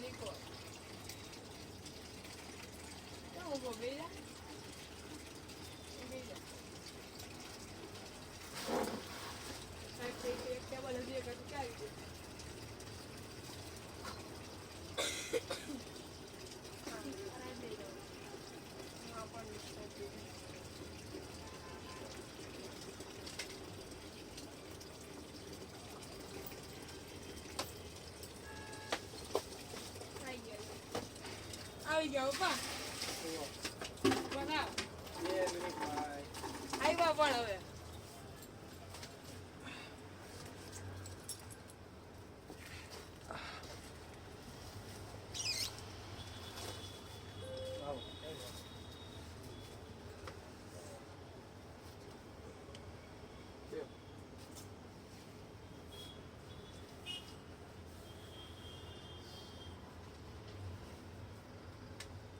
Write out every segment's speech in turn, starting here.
Nico. Vamos por Bella. Bella. क्या बोला जी का क्या है આવી ગયો પા બના 2 મિનિટ ભાઈ આવ્યા પણ હવે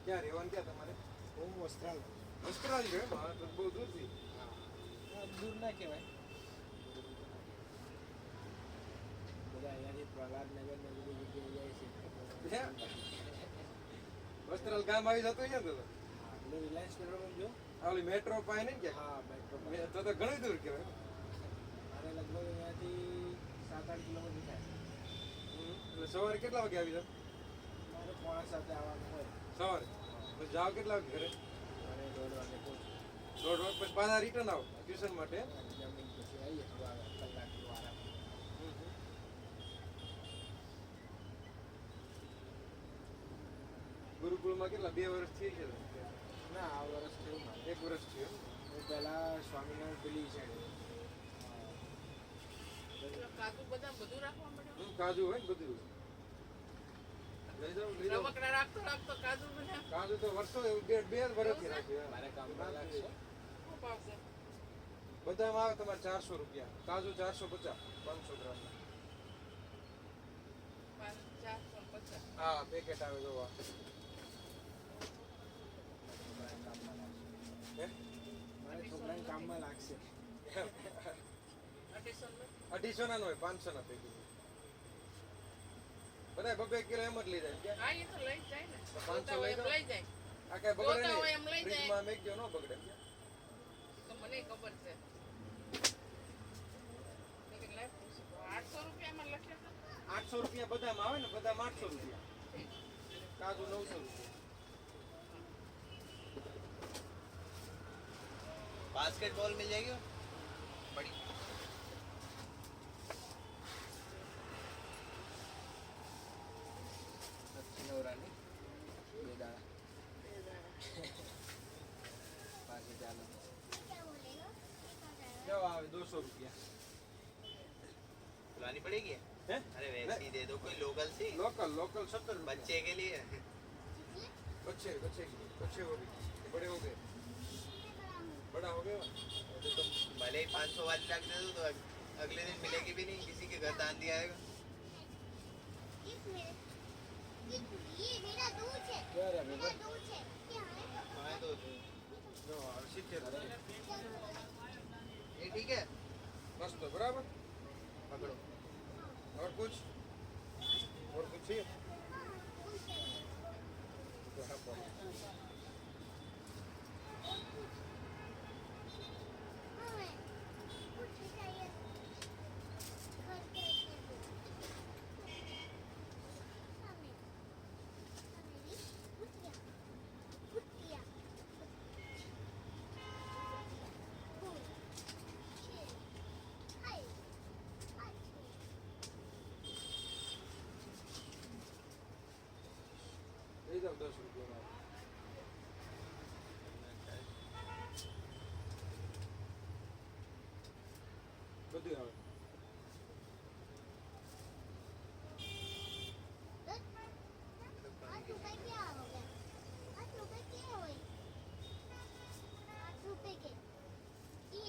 क्या रेवन क्या तुम्हारे वो वस्त्राल वस्त्राल जो है वहाँ तो बहुत दूर थी हाँ दूर ना क्या भाई બધા અહીંયાથી પ્રહલાદ નગર ને બધી જગ્યાએ જાય છે વસ્ત્રાલ ગામ આવી જતો અહીંયા તો હા એટલે રિલાયન્સ પેટ્રોલ જો આ ઓલી મેટ્રો પાસે ને કે હા મેટ્રો તો ઘણી દૂર કહેવાય મારે લગભગ અહીંયાથી 7-8 કિલોમીટર થાય એટલે સવારે કેટલા વાગે આવી જાવ મારે 6:45 આવવાનું હોય સવારે પછી જાવ કેટલા વાગે ઘરે મારે 1:30 વાગે પહોંચું 1:30 વાગે પછી પાછા રિટર્ન આવો ટ્યુશન માટે જમીન પછી આવીએ થોડા કલાક આરામ ગુરુકુળમાં કેટલા 2 વર્ષ થઈ છે ના આ વર્ષ થયું મારે 1 વર્ષ થયું હું પહેલા સ્વામિનારાયણ પેલી છે કાજુ બદામ બધું રાખવા મળ્યું કાજુ હોય ને બધું લઈ જાવ રમકડા રાખતો કાજુ બદામ કાજુ તો વર્ષો 2 વર્ષથી રાખ્યું મારે કામમાં લાગશે શું ભાવ છે બદામ આવે તમારે 400 રૂપિયા કાજુ 450 500 ગ્રામ 450 હા પેકેટ આવે જોવા મારે છોકરાને કામમાં લાગશે 250 ના હોય 500 ના પેકેટ બધા 2 કિલો એમ જ લઈ જાય હા એ તો લઈ જાય ને 500 લઈ જાય આ કઈ બગડે નહીં એમ લઈ જાય ફ્રીજમાં મેકજો ન બગડે તો મને ખબર છે લેકિન લાઈફ 800 રૂપિયામાં લખ્યા 800 રૂપિયા બદામ આવે ને બદામ 800 રૂપિયા કાજુ 900 રૂપિયા बास्केटबॉल मिल जाएगी बड़ी नौरानी बेदाना बाकी चालो क्या आवे 200 रुपया बुलानी पड़ेगी है अरे वैसे ही दे दो कोई लोकल सी लोकल 70 बच्चे के लिए बच्चे हो गए बड़े हो गए बड़ा हो गया तो तुम भले ही 500 वाली रख दे तो अगले दिन मिलेगी भी नहीं किसी के घर दान दिया आएगा ये मेरा दूध है क्या रे मेरा दूध है क्या है हाँ तो नो अर्शित के ये ठीक है मस्त बराबर पकड़ो और कुछ चाहिए ले जाओ 10 रुपया બધું આવે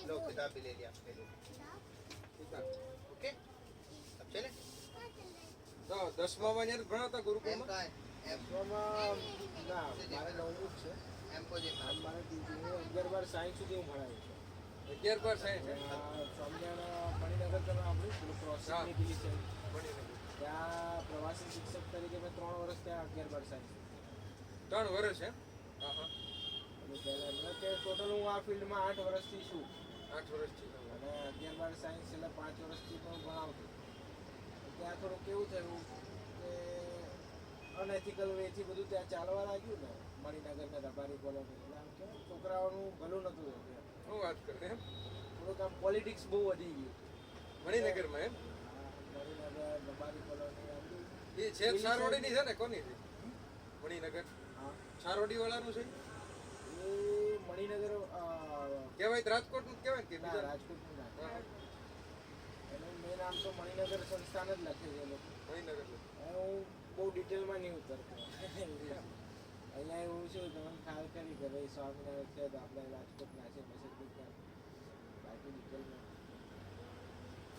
लो किताब भी ले लिया आपके लिए ओके अब चले તો 10મા માં યાર ભણાતા एम ગુરુકુળમાં का है एम ના મારે 9મું છે एम को जी આમ મારે 11 બાર સાયન્સ સુધી હું ભણાવ્યું છે 11 બાર સાયન્સ સ્વામિનારાયણ મણિનગર તમે આપણું ક્રોસિંગની પેલી છે મણિનગર ત્યાં પ્રવાસી શિક્ષક તરીકે મેં 3 વર્ષ ત્યાં 11-12 સાયન્સ 3 વર્ષ એમ? હા હા. એટલે પહેલા એટલે કે ટોટલ હું આ ફિલ્ડમાં 8 વર્ષથી છું 8 વર્ષથી. અને 11-12 સાયન્સ છેલ્લા 5 વર્ષથી પણ ભણાવતો. ત્યાં થોડું કેવું થયું કે અનએથિકલ વેથી બધું ત્યાં ચાલવા લાગ્યું ને મણિનગર ને રબારી કોલોની એટલે આમ કેવું છોકરાઓનું ભલું નહોતું થતું એમ. શું વાત કરે એમ? થોડુંક આમ પોલિટિક્સ બહુ વધી ગયું. મણિનગરમાં એમ? મણિનગર રબારી કોલોની આ બધું. એ છે સારોડીની છે ને કોની છે? મણિનગર હા સારોડી વાળાનું છે? એ મણિનગર કહેવાય તો રાજકોટનું જ કહેવાય ને કે ના બીજા? રાજકોટનું ના હા, એનું મેન આમ તો મણિનગર સંસ્થાન જ લખે છે એ લોકો. મણિનગર. હવે હું બહુ ડિટેલમાં નહીં ઉતરતો અહીંયા એવું છું તમને ખ્યાલ કરી કે ભાઈ સ્વામિનારાયણ છે તો આપણે રાજકોટના છે પછી બાકી ડિટેલમાં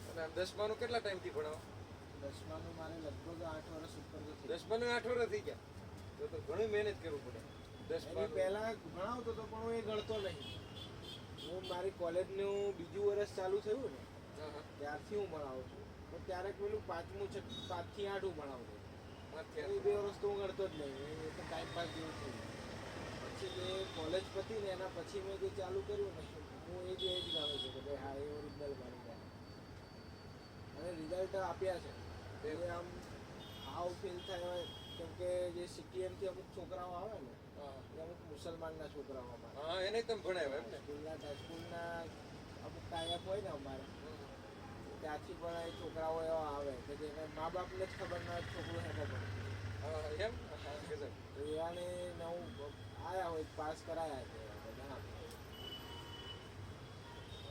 અને આમ 10માનું કેટલા ટાઈમથી ભણાવો? 10માનું મારે લગભગ 8 વર્ષ ઉપર તો થઈ 10માનું 8 વર્ષ થઈ ગયા. તો ઘણી મહેનત કરવું પડે. એની 10માનું પહેલાં ભણાવતો તો પણ હું એ ગણતો નહીં. હું મારી કોલેજનું બીજું વર્ષ ચાલુ થયું ને હા હા. ત્યારથી હું ભણાવું છું તો ત્યારે પેલું 5મું 5થી 8 હું ભણાવતો. વાંચી એ 2 વર્ષ તો હું ગણતો જ નહીં એ તો ટાઈમ પાસ જેવું થયું. પછી જે કોલેજ પતી ને એના પછી મેં જે ચાલુ કર્યું ને હું એ જ ગણું છું કે ભાઈ હા એ ઓરિજિનલ મારી ગયા અને રિઝલ્ટ આપ્યા છે. એ આમ આવ ફીલ થાય કેમ કે જે સીટીએમથી અમુક છોકરાઓ આવે ને હા. એ અમુક મુસલમાનના છોકરાઓ અમારે હા, એને તમે ભણાવ્યા એમ ને? સ્કૂલના અમુક ટાઈપ હોય ને અમારે ત્યાંથી પણ એ છોકરાઓ એવા આવે કે જેને મા બાપને જ ખબર ના હોય છોકરું હેને ભણે હા, એમ? હા, ગજબ. તો એવાને નવું આવ્યા હોય પાસ કરાયા છે બધા.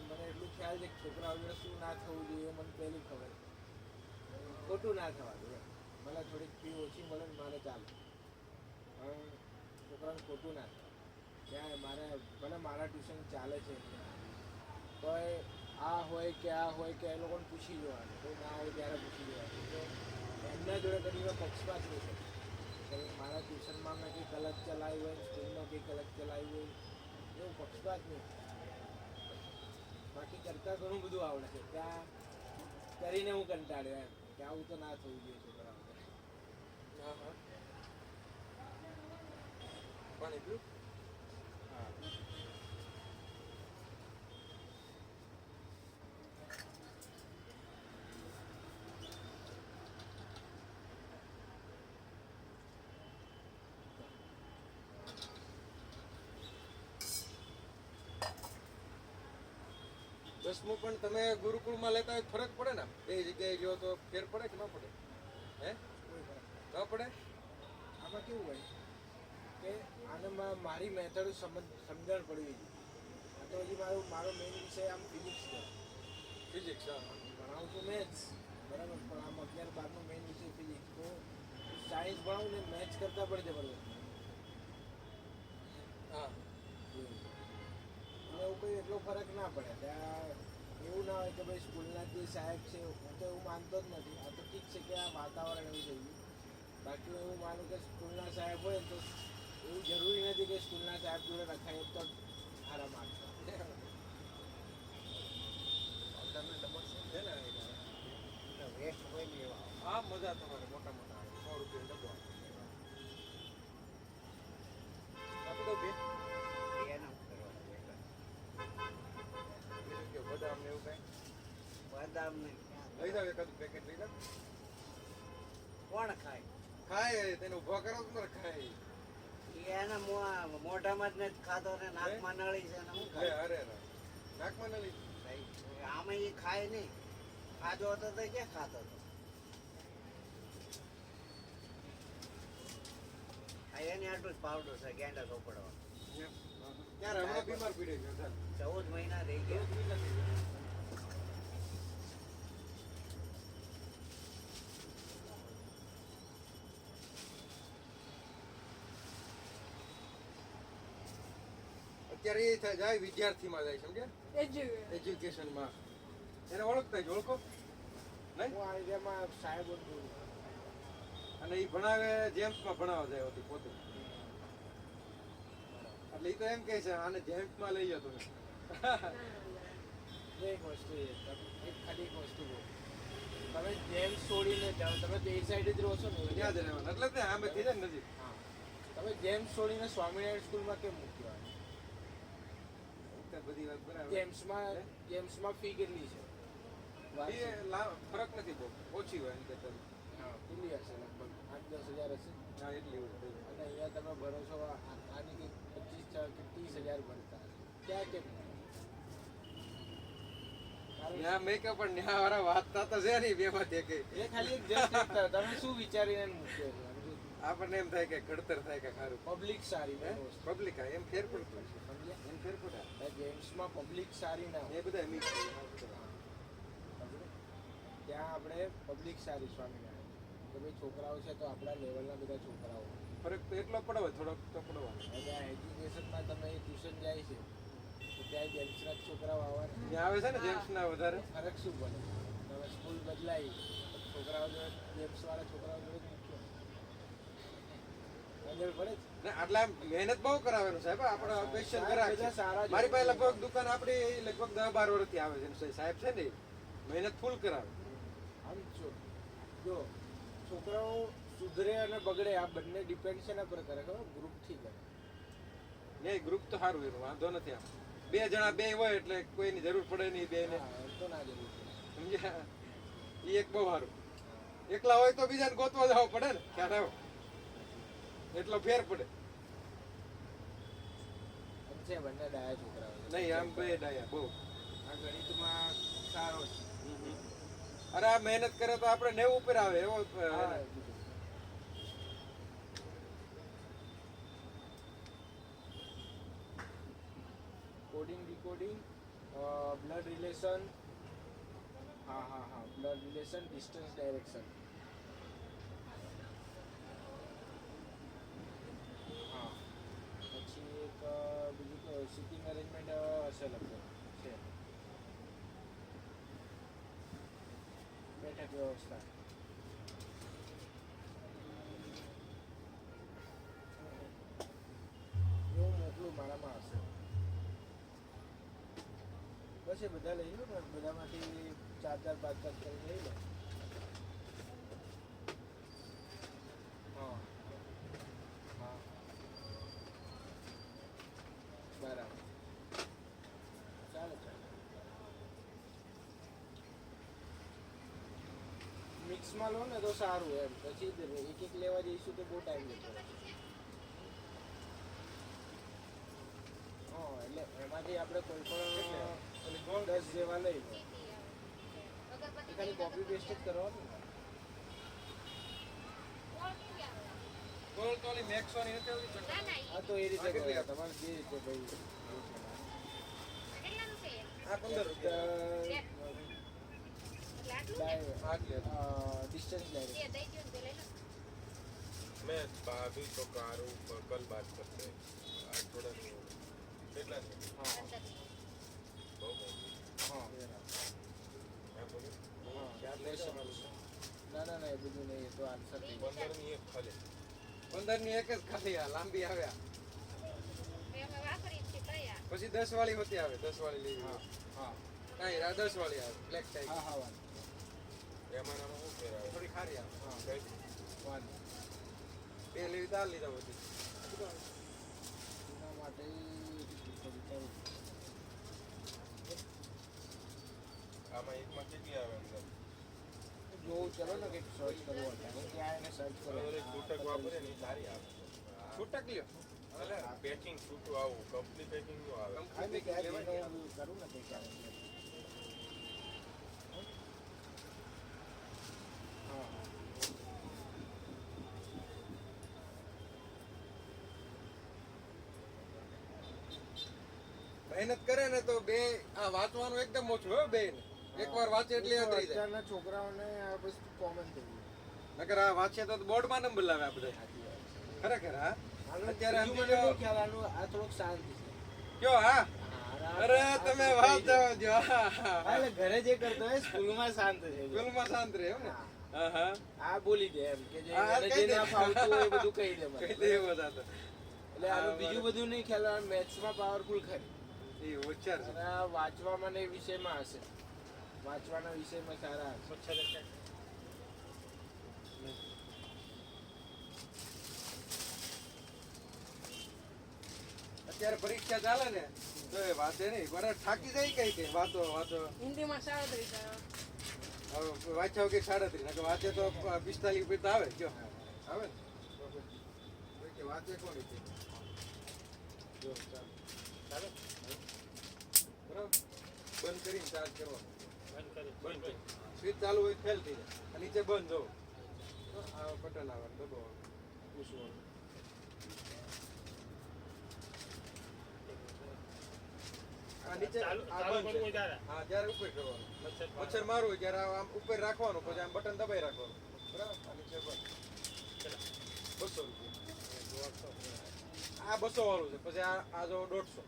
મને એટલું ખ્યાલ છે કે છોકરાઓ જોડે શું ના થવું જોઈએ એ મને પહેલી ખબર. ખોટું ના થવા જોઈએ મને થોડીક ફી ઓછી મળે ને મારે ચાલે પણ છોકરાને ખોટું ના થાય. ત્યાં મારે ભલે મારા ટ્યુશન ચાલે છે તો આ હોય કે આ હોય કે એ લોકોને પૂછી જવાનું કોઈ ના હોય ત્યારે પૂછી જવાનું તો એમના જોડે કદી મેં પક્ષપાત નહીં થતો કે મારા ટ્યુશનમાં મેં કંઈક અલગ ચલાવી હોય સ્કૂલમાં કંઈક અલગ ચલાવી હોય એવું પક્ષપાત નહીં. બાકી કરતાં ઘણું બધું આવડે છે ત્યાં કરીને હું કંટાળ્યો એમ કે આવું તો ના થવું જોઈએ છોકરાઓને. હા હા. પાણી પીવું? હા દસમું પણ તમે ગુરુકુળમાં લેતા હોય તો ફરક પડે ને? એ જગ્યાએ જો તો ફેર પડે કે ન પડે? હે? કોઈ ફરક ન પડે? આમાં કેવું હોય કે આનામાં મારી મેથડ સમજણ પડવી જોઈએ. આ તો હજી મારો મેઇન વિષય આમ ફિઝિક્સ છે. ફિઝિક્સ. હા ભણાવું છું મેથ્સ બરાબર પણ આમ 11-12નો મેઇન વિષય ફિઝિક્સ તો સાયન્સ ભણાવું ને મેથ્સ કરતાં પણ જબરદસ્ત. હા. એટલે એવું કંઈ એટલો ફરક ના પડે ત્યાં એવું ના હોય કે ભાઈ સ્કૂલના જે સાહેબ છે હું તો એવું માનતો જ નથી. આ તો ઠીક છે કે આ વાતાવરણ એવું થઈ ગયું બાકી હું એવું માનું કે સ્કૂલના સાહેબ હોય ને તો એવું જરૂરી નથી કે સ્કૂલના સાહેબ જોડે રખાય તો જ સારા માર્ક્સ આવે. તમને ડબલ સીમ છે ને? વેસ્ટ હોય ને એવા આ મજા તમારે મોટા મોટા આવે. 100 રૂપિયા ડબ્બો આવે. આપી દો બે. એના બીજું કે બદામ ને એવું કાંઈ? બદામ નહીં લઈ જાવ એકાદું પેકેટ લઈ જાવ. કોણ ખાય ખાય તેને ઊભા કરો તો મારે ખાય. એના મોઢામાં જ નથી ખાતો ને નાકમાં નળી છે ને હું અરે અરે અરે. નાકમાં ન લીધું. આમાં એ ખાય નહીં. ખાધો હતો તો ક્યાં ખાતો હતો એની આટલું જ પાવડર છે ગેંડા ચોપડવા. ત્યારે હમણાં બીમાર પડી ગયો. 14 મહિના રહી ગયા. અત્યારે એ જાય વિદ્યાર્થીમાં જાય સમજ્યા? એજ્યુકેશનમાં એને ઓળખતા જ ઓળખો નહીં? હું આ એરિયામાં સાહેબ જ છું. અને એ ભણાવે જેમ્સમાં ભણાવવા જાય હતી પોતે. એટલે એ તો એમ કહે છે આને જેમ્સમાં લઈ જાઓ તમે. એક વસ્તુ એક ખાલી એક વસ્તુ કહું તમે જેમ્સ છોડીને જાઓ, તમે તો એ સાઈડ જ રહો છો ને ત્યાં જ રહેવાનું એટલે જ ને આમેથી છે ને નજીક. હા. તમે જેમ્સ છોડીને સ્વામિનારાયણ સ્કૂલમાં કેમ મૂક્યો? તો બધી વાત બરાબર. જેમ્સમાં ફી કેટલી છે? ફરક નથી બહુ, ઓછી હોય એમ કરતા. હા, કેટલી હશે? લગભગ 8-10 હજાર હશે. હા એટલી હોય. અને અહીંયા તમે ભરો છો આની કંઈક 25 કે 30 હજાર ભરતા હશે. ક્યાં કેમ? ત્યાં મેં કે પણ ત્યાં વાળા વાંચતા તો છે નહીં બેમાંથી કે એ ખાલી એક જસ્ટ તમે શું વિચારીને મૂક્યો છે? આપણને એમ થાય કે ઘડતર થાય કે સારું પબ્લિક સારી હે? ના વસ્તુ. પબ્લિક એમ ફેર પડતું છે. સમજ્યા? એમ ફેર પડે જેમ્સમાં પબ્લિક સારી ના હોય. એ બધા મિક્સ ત્યાં આપણે પબ્લિક સારી સ્વામિનારાયણ કે ભાઈ છોકરાઓ છે તો આપણા લેવલના બધા છોકરાઓ. ફરક તો એટલો પડે થોડોક તો પડવાનો. અને આ એજ્યુકેશનમાં તમે ટ્યુશન જાય છે તો ત્યાં જેમ્સના જ છોકરાઓ આવવાના. ત્યાં આવે છે ને જેમ્સ ના વધારે ફરક શું પડે? તમે સ્કૂલ બદલાઈ છોકરાઓ જોડે જેમ્સવાળા છોકરાઓ જોડે જ મૂક્યો. સમજણ પડે જ? ને આટલા મહેનત બહુ કરાવેલું સાહેબ આપણે ક્વેશ્ચન સાહેબ કરાવે બધા સારા જ મારી પાસે હોય. લગભગ દુકાન આપણી લગભગ 10-12 વર્ષથી આવે છે સાહેબ છે ને મહેનત ફૂલ કરાવે. આમ જો છોકરાઓ સુધરે અને બગડે આ બંને ડિપેન્ડ છે એના પર કરે ખબર ગ્રુપથી કરે. નહીં ગ્રુપ તો સારું એનું વાંધો નથી આમ 2 જણા 2 હોય એટલે કોઈની જરૂર પડે નહીં બેને હા, એમ તો ના જરૂર પડે. સમજ્યા એ એક બહુ સારું. એકલા હોય તો બીજાને ગોતવા જવું પડે ને ખ્યાલ આવ્યો એટલો ફેર પડે. એમ છે બંને ડાયા છોકરાઓ છે. નહીં આમ બે ડાયા બહુ. આ ગણિતમાં સારો છે. અરે આ મહેનત કરે તો આપણે 90 ઉપર આવે એવો હા, કોડિંગ ડીકોડિંગ બ્લડ રિલેશન હા બ્લડ રિલેશન ડિસ્ટન્સ ડાયરેક્શન હા પછી એક બીજું સિટિંગ અરેન્જમેન્ટ હશે લગભગ છે બેઠક વ્યવસ્થા એવું મોકલું મારામાં હશે બસ એ બધા લઈ લો ને બધામાંથી 4-5 કરી લઈ લો હા હા બરાબર ચાલે મિક્સમાં લો ને તો સારું એમ પછી એક લેવા જઈશું તો બહુ ટાઈમ જતો રહેશે. હા એટલે એમાંથી આપણે કોઈ પણ 10 જેવા લઈ લો એ ખાલી કોપી પેસ્ટ જ કરવાનું ને. ગોળ તો ઓલી મેક્સોની નથી આવતી ચટણી. હા તો એ રીતે કેટલી કરો. આપે? તમારે જે રીતે ભાઈ કેટલાનું છે આ 15 રૂપિયા. આટલી डिस्टेंस डायरेक्ट ये दई दियो ને લઈ લો मैं भाभी तो कारू कल बात करते हैं आज थोड़ा नहीं કેટલા છે हाँ અંદર બહુ મોંઘી हाँ મેં બોલું हाँ ચાર લેશો ના ના ના એ બધું નહીં એ તો આન્સર નહીં 15 ની એક ખાલી 15 ની એક જ ખાલી આ લાંબી આવ્યા મેં અમે વાપરી છે કયા પછી 10 વાળી હોતી આવે 10 વાળી લેવી હા હા નહીં આ 10 વાળી આવે બ્લેક ટાઈપ હા હા વાન એમાં નામાં શું ફેર આવે થોડી ખારી આવે હા કઈ વાન બે લેવી તો આ લીધા બધી એના માટે વિચારું આમાં એકમાં કેટલી આવે અંદર જોઉં ચલો ને કંઈક સર્ચ કરવું હતા હું ત્યાં એને સર્ચ કરો ઓલી છૂટક વાપરે ને એ સારી આવે છૂટક લ્યો અરે પેકિંગ છૂટું આવું કંપની પેકિંગ નું આવે હા મેં ત્યાં જઈને હું કરું ને કંઈક આવે હા મહેનત કરે ને તો બે આ વાંચવાનું એકદમ ઓછું હો બે એકવાર વાંચે એટલે યાદ રહી જાય અત્યારના છોકરાઓને આ વસ્તુ કોમન થઈ ગઈ નકર આ વાંચે તો બોર્ડમાં નંબર લાવે આપણે સાચી વાત છે. ખરેખર હા આનું અત્યારે બીજું મને નહીં ખ્યાલ આનું આ થોડોક શાંત છે કયો હા હા, અરે આ તમે થોડું વાત થઈ જાય. જો હા, હા, હા, એટલે ઘરે જે કરતો હોય સ્કૂલમાં શાંત છે સ્કૂલમાં શાંત રહે એમ ને હા. હા હા આ બોલી દે એમ કે જે હા, એને કહી જે દે. ના ફાવતું હોય એ બધું કહી દે મને. કઈ દે એવો જ હતો. એટલે આનું હા, બીજું બધું નહીં ખ્યાલ મેથ્સમાં પાવરફુલ ખરી એ હોશિયાર છે અને આ વાંચવામાં ને એ વિષયમાં હશે વાંચવાના વિષયમાં સારા હશે. અત્યારે પરીક્ષા ચાલે ને તો એ વાતે નહીં બરાબર થાકી જાય કઈ વાતો હિન્દીમાં 37 હવે વાંચ્યા વગર 37 વાંચે તો 45 રૂપિયા તો આવે જો આવે ને કે વાંચે કોણ છે જો ચાલો બરાબર બંધ કરીને ચાર્જ કરવાનો બંધ સ્વિચ ચાલુ હોય ફેલ થઈ જાય આ નીચે બંધ જો આ બટન આવે દબાવવાનું પૂછવાનું આ નીચે આ બંધ છે. હા જ્યારે ઉપર કરવાનું મચ્છર મારવું હોય ત્યારે આમ ઉપર રાખવાનું પછી આમ બટન દબાઈ રાખવાનું બરાબર આ નીચે બંધ 200 રૂપિયા આ 200 વાળું છે પછી આ જો 150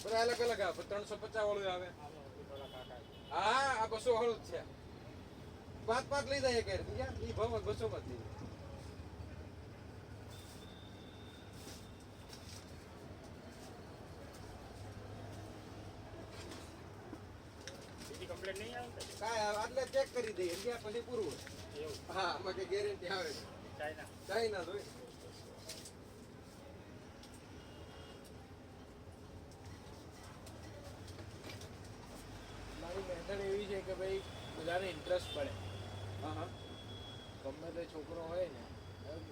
બધા અલગ અલગ આવે 350 વાળું આવે હા આ 200 વાળું જ છે 5 લઈ જાય કે બીજા ઈ ભાવ 200 માં જ લઈ જાય કાંઈ આટલે ચેક કરી દઈએ ત્યાં પછી પૂરું હા આમાં કઈ ગેરંટી આવે ચાઇના જોઈ મારી મેથડ એવી છે કે ભાઈ બધાને ઇન્ટરેસ્ટ પડે. હા હા ગમે તે છોકરો હોય ને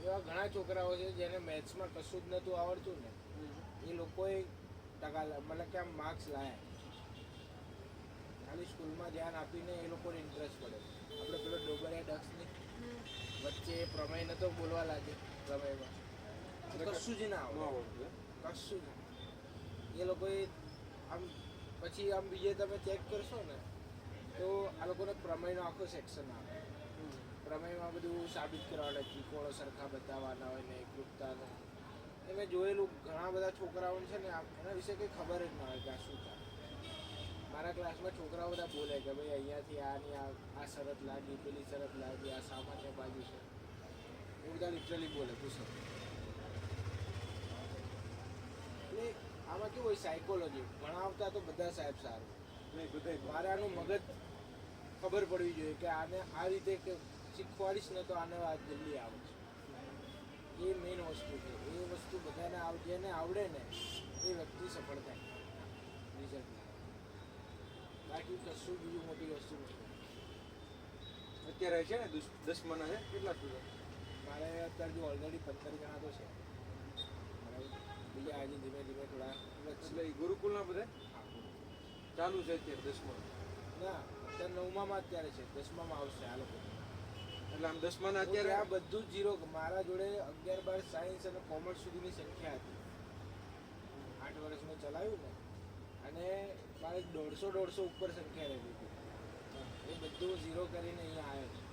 એવા ઘણા છોકરાઓ છે જેને મેથ્સમાં કશું જ નહોતું આવડતું ને એ લોકોએ ટકા મતલબ કે આમ માર્ક્સ લાયા ખાલી સ્કૂલમાં ધ્યાન આપીને એ લોકોને ઇન્ટરેસ્ટ પડે. આપણે પેલો ડોબરિયા ડક્સની વચ્ચે પ્રમેય નતો બોલવા લાગે પ્રમેયમાં કશું જ ના આવડે કશું જ એ લોકોએ આમ પછી આમ બીજે તમે ચેક કરશો ને તો આ લોકોને પ્રમેયનો આખો સેક્શન આવે. પ્રમેયમાં બધું સાબિત કરવાના ત્રિકોણો સરખા બતાવવાના હોય ને એકરૂપતાને એ મેં જોયેલું ઘણા બધા છોકરાઓને છે ને એના વિશે કંઈ ખબર જ ના હોય કે આ શું થાય. મારા ક્લાસમાં છોકરાઓ બધા બોલે કે ભાઈ અહીંયાથી આની આ શરત લાગી પેલી શરત લાગી આ સામાન્ય બાજુ છે એ બધા લિટરલી બોલે પૂછો. એટલે આમાં કેવું હોય સાયકોલોજી ભણાવતા તો બધા સાહેબ સારું મારે આનું મગજ ખબર પડવી જોઈએ કે આને આ રીતે કે શીખવાડીશ ને તો આને વાત જલ્દી આવડશે. એ મેઇન વસ્તુ છે. એ વસ્તુ બધાને જેને આવડે ને એ વ્યક્તિ સફળ થાય રિઝલ્ટમાં. બાકી કશું બીજું મોટી વસ્તુ નથી. અત્યારે છે ને 10માના છે કેટલા સ્ટુડન્ટ મારે અત્યારે જો ઓલરેડી 15 જણા તો છે બરાબર. બીજા આજે ધીમે ધીમે થોડા એટલે એ ગુરુકુલના બધા ચાલુ છે અત્યારે 10મા ના અત્યારે 9માં અત્યારે છે 10માં આવશે આ લોકો. એટલે આમ 10માના અત્યારે અત્યારે આ બધું જ ઝીરો. મારા જોડે 11, 12 સાયન્સ અને કોમર્સ સુધીની સંખ્યા હતી 8 વર્ષ મેં ચલાવ્યું ને અને મારે 150 ઉપર સંખ્યા રહેતી હતી. એ બધું ઝીરો કરીને અહીંયા આવ્યો છું.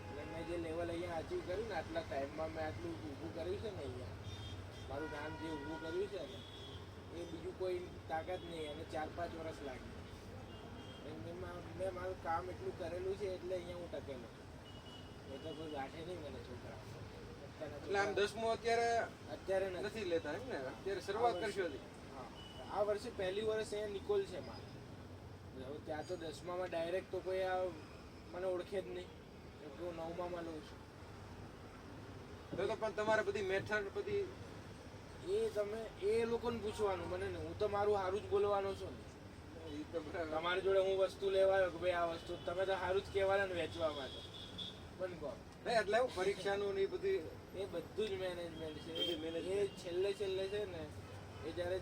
એટલે મેં જે લેવલ અહીંયા અચીવ કર્યું ને આટલા ટાઈમમાં મેં આટલું ઊભું કર્યું છે ને અહીંયા મારું નામ જે ઊભું કર્યું છે ને એ બીજું કોઈ તાકાત નહીં. અને 4-5 વર્ષ લાગી. મેં મારું કામ એટલું કરેલું છે એટલે અહીંયા હું ટકેલો છું. એ તો કોઈ ગાંઠે નહીં મને છોકરા. એટલે આમ 10મું અત્યારે નથી. નથી લેતા એમ ને અત્યારે શરૂઆત કરશો હજી હા આ વર્ષે પહેલી વર્ષ અહીંયા નિકોલ છે મારે. હવે ત્યાં તો 10માં ડાયરેક્ટ તો કોઈ આ મને ઓળખે જ નહીં કેમ કે હું 9માં લઉં છું. તો પણ તમારે બધી મેથડ બધી એ તમે એ લોકોને પૂછવાનું મને નહીં. હું તો મારું સારું જ બોલવાનો છું ને. ઈ તો બરાબર તમારી જોડે હું વસ્તુ લેવા આવ્યો કે ભાઈ આ વસ્તુ તમે તો સારું જ કહેવાના ને વેચવા માટે બંધ કહો. નહીં એટલે એવું પરીક્ષાનું ને એ બધી એ બધું જ મેનેજમેન્ટ છે. બધું management. એ છેલ્લે છે ને એ જ્યારે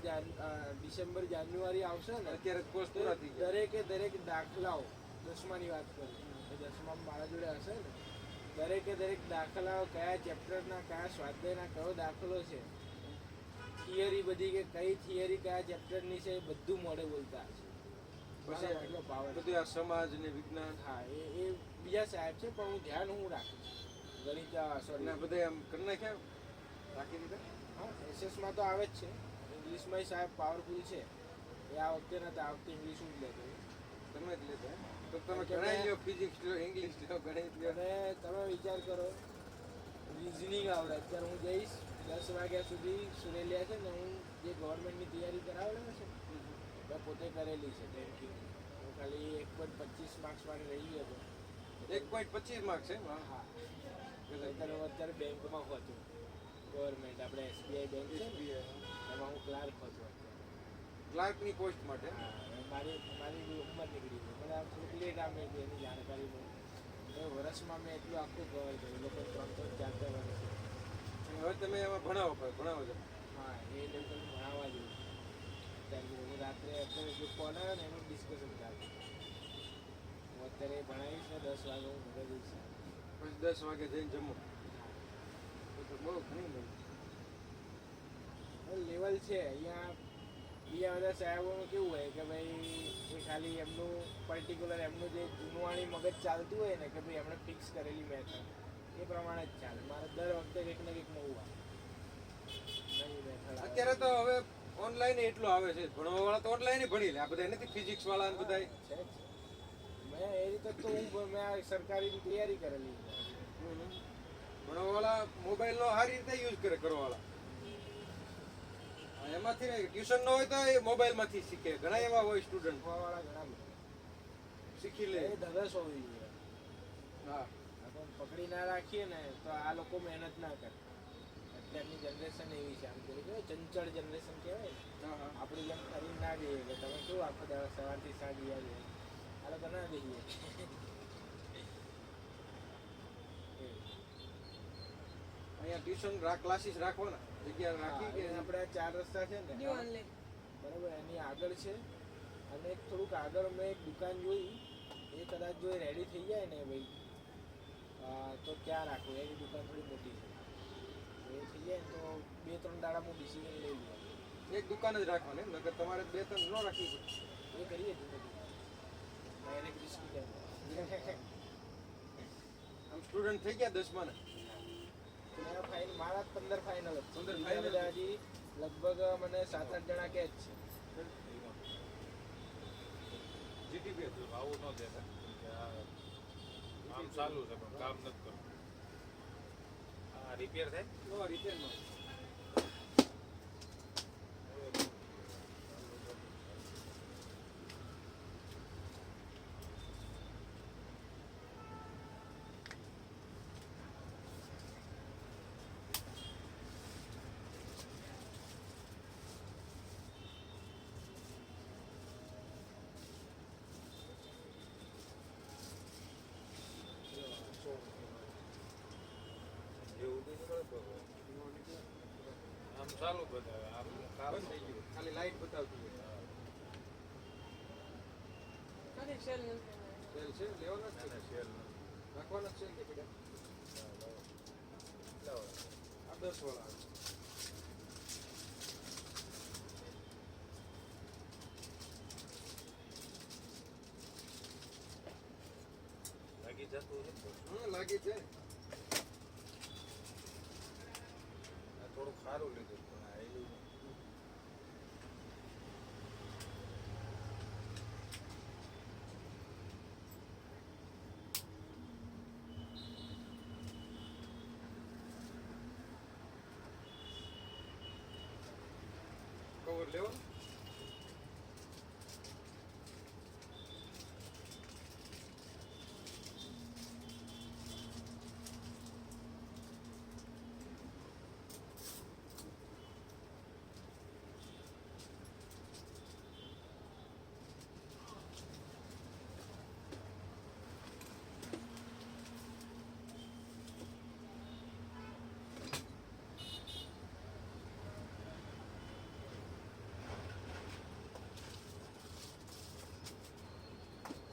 ડિસેમ્બર જાન્યુઆરી આવશે ને અત્યારે કોર્સ પૂરા થઈ ગયા દરેક દાખલાઓ 10માની વાત કરું એ 10માં મારા જોડે હશે ને દરેક દાખલાઓ કયા ચેપ્ટરના કયા સ્વાધ્યાયના કયો દાખલો છે થિયરી બધી કે કઈ થિયરી કયા ચેપ્ટરની છે એ બધું મોડે બોલતા હશે. પછી એટલો પાવર બધું આ સમાજ ને વિજ્ઞાન હા એ બીજા સાહેબ છે પણ હું ધ્યાન હું રાખીશ. ગણિત સોરી ને બધા આમ કરી નાખ્યા રાખી દીધા હા એસએસમાં તો આવે જ છે. ઇંગ્લિશમાં સાહેબ પાવરફુલ છે. એ આ વખતે નતા આ વખતે ઇંગ્લિશ જ લેતો તમે જ લેતા તો તમે ગણાઈ લ્યો ફિઝિક્સ લ્યો ઇંગ્લિશ લ્યો ગણિત લ્યો અને તમે વિચાર કરો રિઝનિંગ આવડે. અત્યારે હું જઈશ 10 વાગ્યા સુધી સુરેલિયા છે ને હું જે ગવર્મેન્ટની તૈયારી કરાવડે છે મેં પોતે કરેલી છે. બેન્કિંગ હું ખાલી એક માર્ક્સ માટે રહી ગયો હતો. 1.25 માર્ક છે હા. હા અત્યારે બેંકમાં હતો ગવર્મેન્ટ આપણે SBI બેંક છે ને, એમાં હું ક્લાર્ક હતો અત્યારે. ક્લાર્કની પોસ્ટ માટે હા, મારી ઉંમર નીકળી ગઈ. મને આમ થોડુંક લેટ આવે એની જાણકારી મળે. વર્ષમાં મેં એટલું આખું કવર કર્યું. લોકો 3-4 વર્ષ. અને હવે તમે એમાં ભણાવો છો. હા એ લેવલ ભણાવવા જેવું. અત્યારે રાત્રે અત્યારે જે કોલ આવ્યો ને એનું ડિસ્કશન ચાલતું. હું અત્યારે ભણાવીશ ને 10 વાગે હું ઘરે જઈશ. પછી 10 વાગે જઈને જમો તો બહુ ઘણી લેવલ છે અહીંયા. બીજા બધા સાહેબોનું કેવું હોય કે ભાઈ એ ખાલી એમનું પર્ટિક્યુલર એમનું જે જૂનવાણી મગજ ચાલતું હોય ને કે ભાઈ એમણે ફિક્સ કરેલી મેથડ એ પ્રમાણે જ ચાલે. મારે દર વખતે કંઈક ને કંઈક નવું આવે. નવી મેથડ અત્યારે તો હવે ઓનલાઈન એટલું આવે છે. ભણવા વાળા તો ઓનલાઈન ભણી લે. આ બધા નથી ફિઝિક્સ વાળા ને બધા. છે જ. મેં એ રીતે તો મેં આ સરકારીની તૈયારી કરેલી. ભણવા વાળા મોબાઈલનો સારી રીતે યુઝ કરવા વાળા. એમાંથી ટ્યુશન ન હોય તો એ મોબાઈલમાંથી શીખે. ઘણા એવા હોય સ્ટુડન્ટ વાળા ઘણા બધા શીખી લે. એ ધગસ હોવી જોઈએ. હા આપણે પકડી ના રાખીએ ને તો આ લોકો મહેનત ના કરે. અત્યારની જનરેશન એવી છે. આમ કહેવાય ચંચળ જનરેશન કહેવાય ને. હા આપણે જેમ ફરી ના જઈએ કે તમે કેવું આખો દાડો સવારથી સાંજ ગયા છે. આ લોકો ના જઈએ. અહીંયા ટ્યુશન ક્લાસીસ રાખવાના જગ્યા રાખી કે આપણે આ 4 રસ્તા છે ને ન્યુ ઓનલાઈન બરાબર એની આગળ છે. અને એક થોડુંક આગળ મેં એક દુકાન જોઈ. એ કદાચ જો રેડી થઈ જાય ને ભાઈ તો ત્યાં રાખવું. એની દુકાન થોડી મોટી છે. એ થઈ જાય ને તો 2-3 દાડામાં ડિસિઝન લઈ લઉં. એક દુકાન જ રાખવાની નકર તમારે 2-3 ન રાખવી પડે. એ કરીએ છીએ ડાયરેક્ટ રિસ્કી જાય. આમ સ્ટુડન્ટ થઈ ગયા 10માં ને મેં ફાઇન મારા 15 ફાઇનલ જ 15 બીજા final બધા હજી લગભગ મને 7-8 જણા કે જ છે. જીટીપી આવું ન દેતા કે આ કામ ચાલુ છે પણ કામ નથી કરતું. આ રિપેર થાય નો રિટર્ન નો જેવું બી આમ ચાલુ બતાવે આમ કામ બંધ થઈ ગયું. ખાલી લાઈટ બતાવતી હોય. નથી સેલ નથી. સેલ છે લેવાનો જ છે શેર રાખવાનો જ છે કે બેટા આ 10 વાળા આવે. લાગી જતું છે હા લાગી છે. આ થોડું સારું લીધું પણ આ એલું કવર લેવાનું.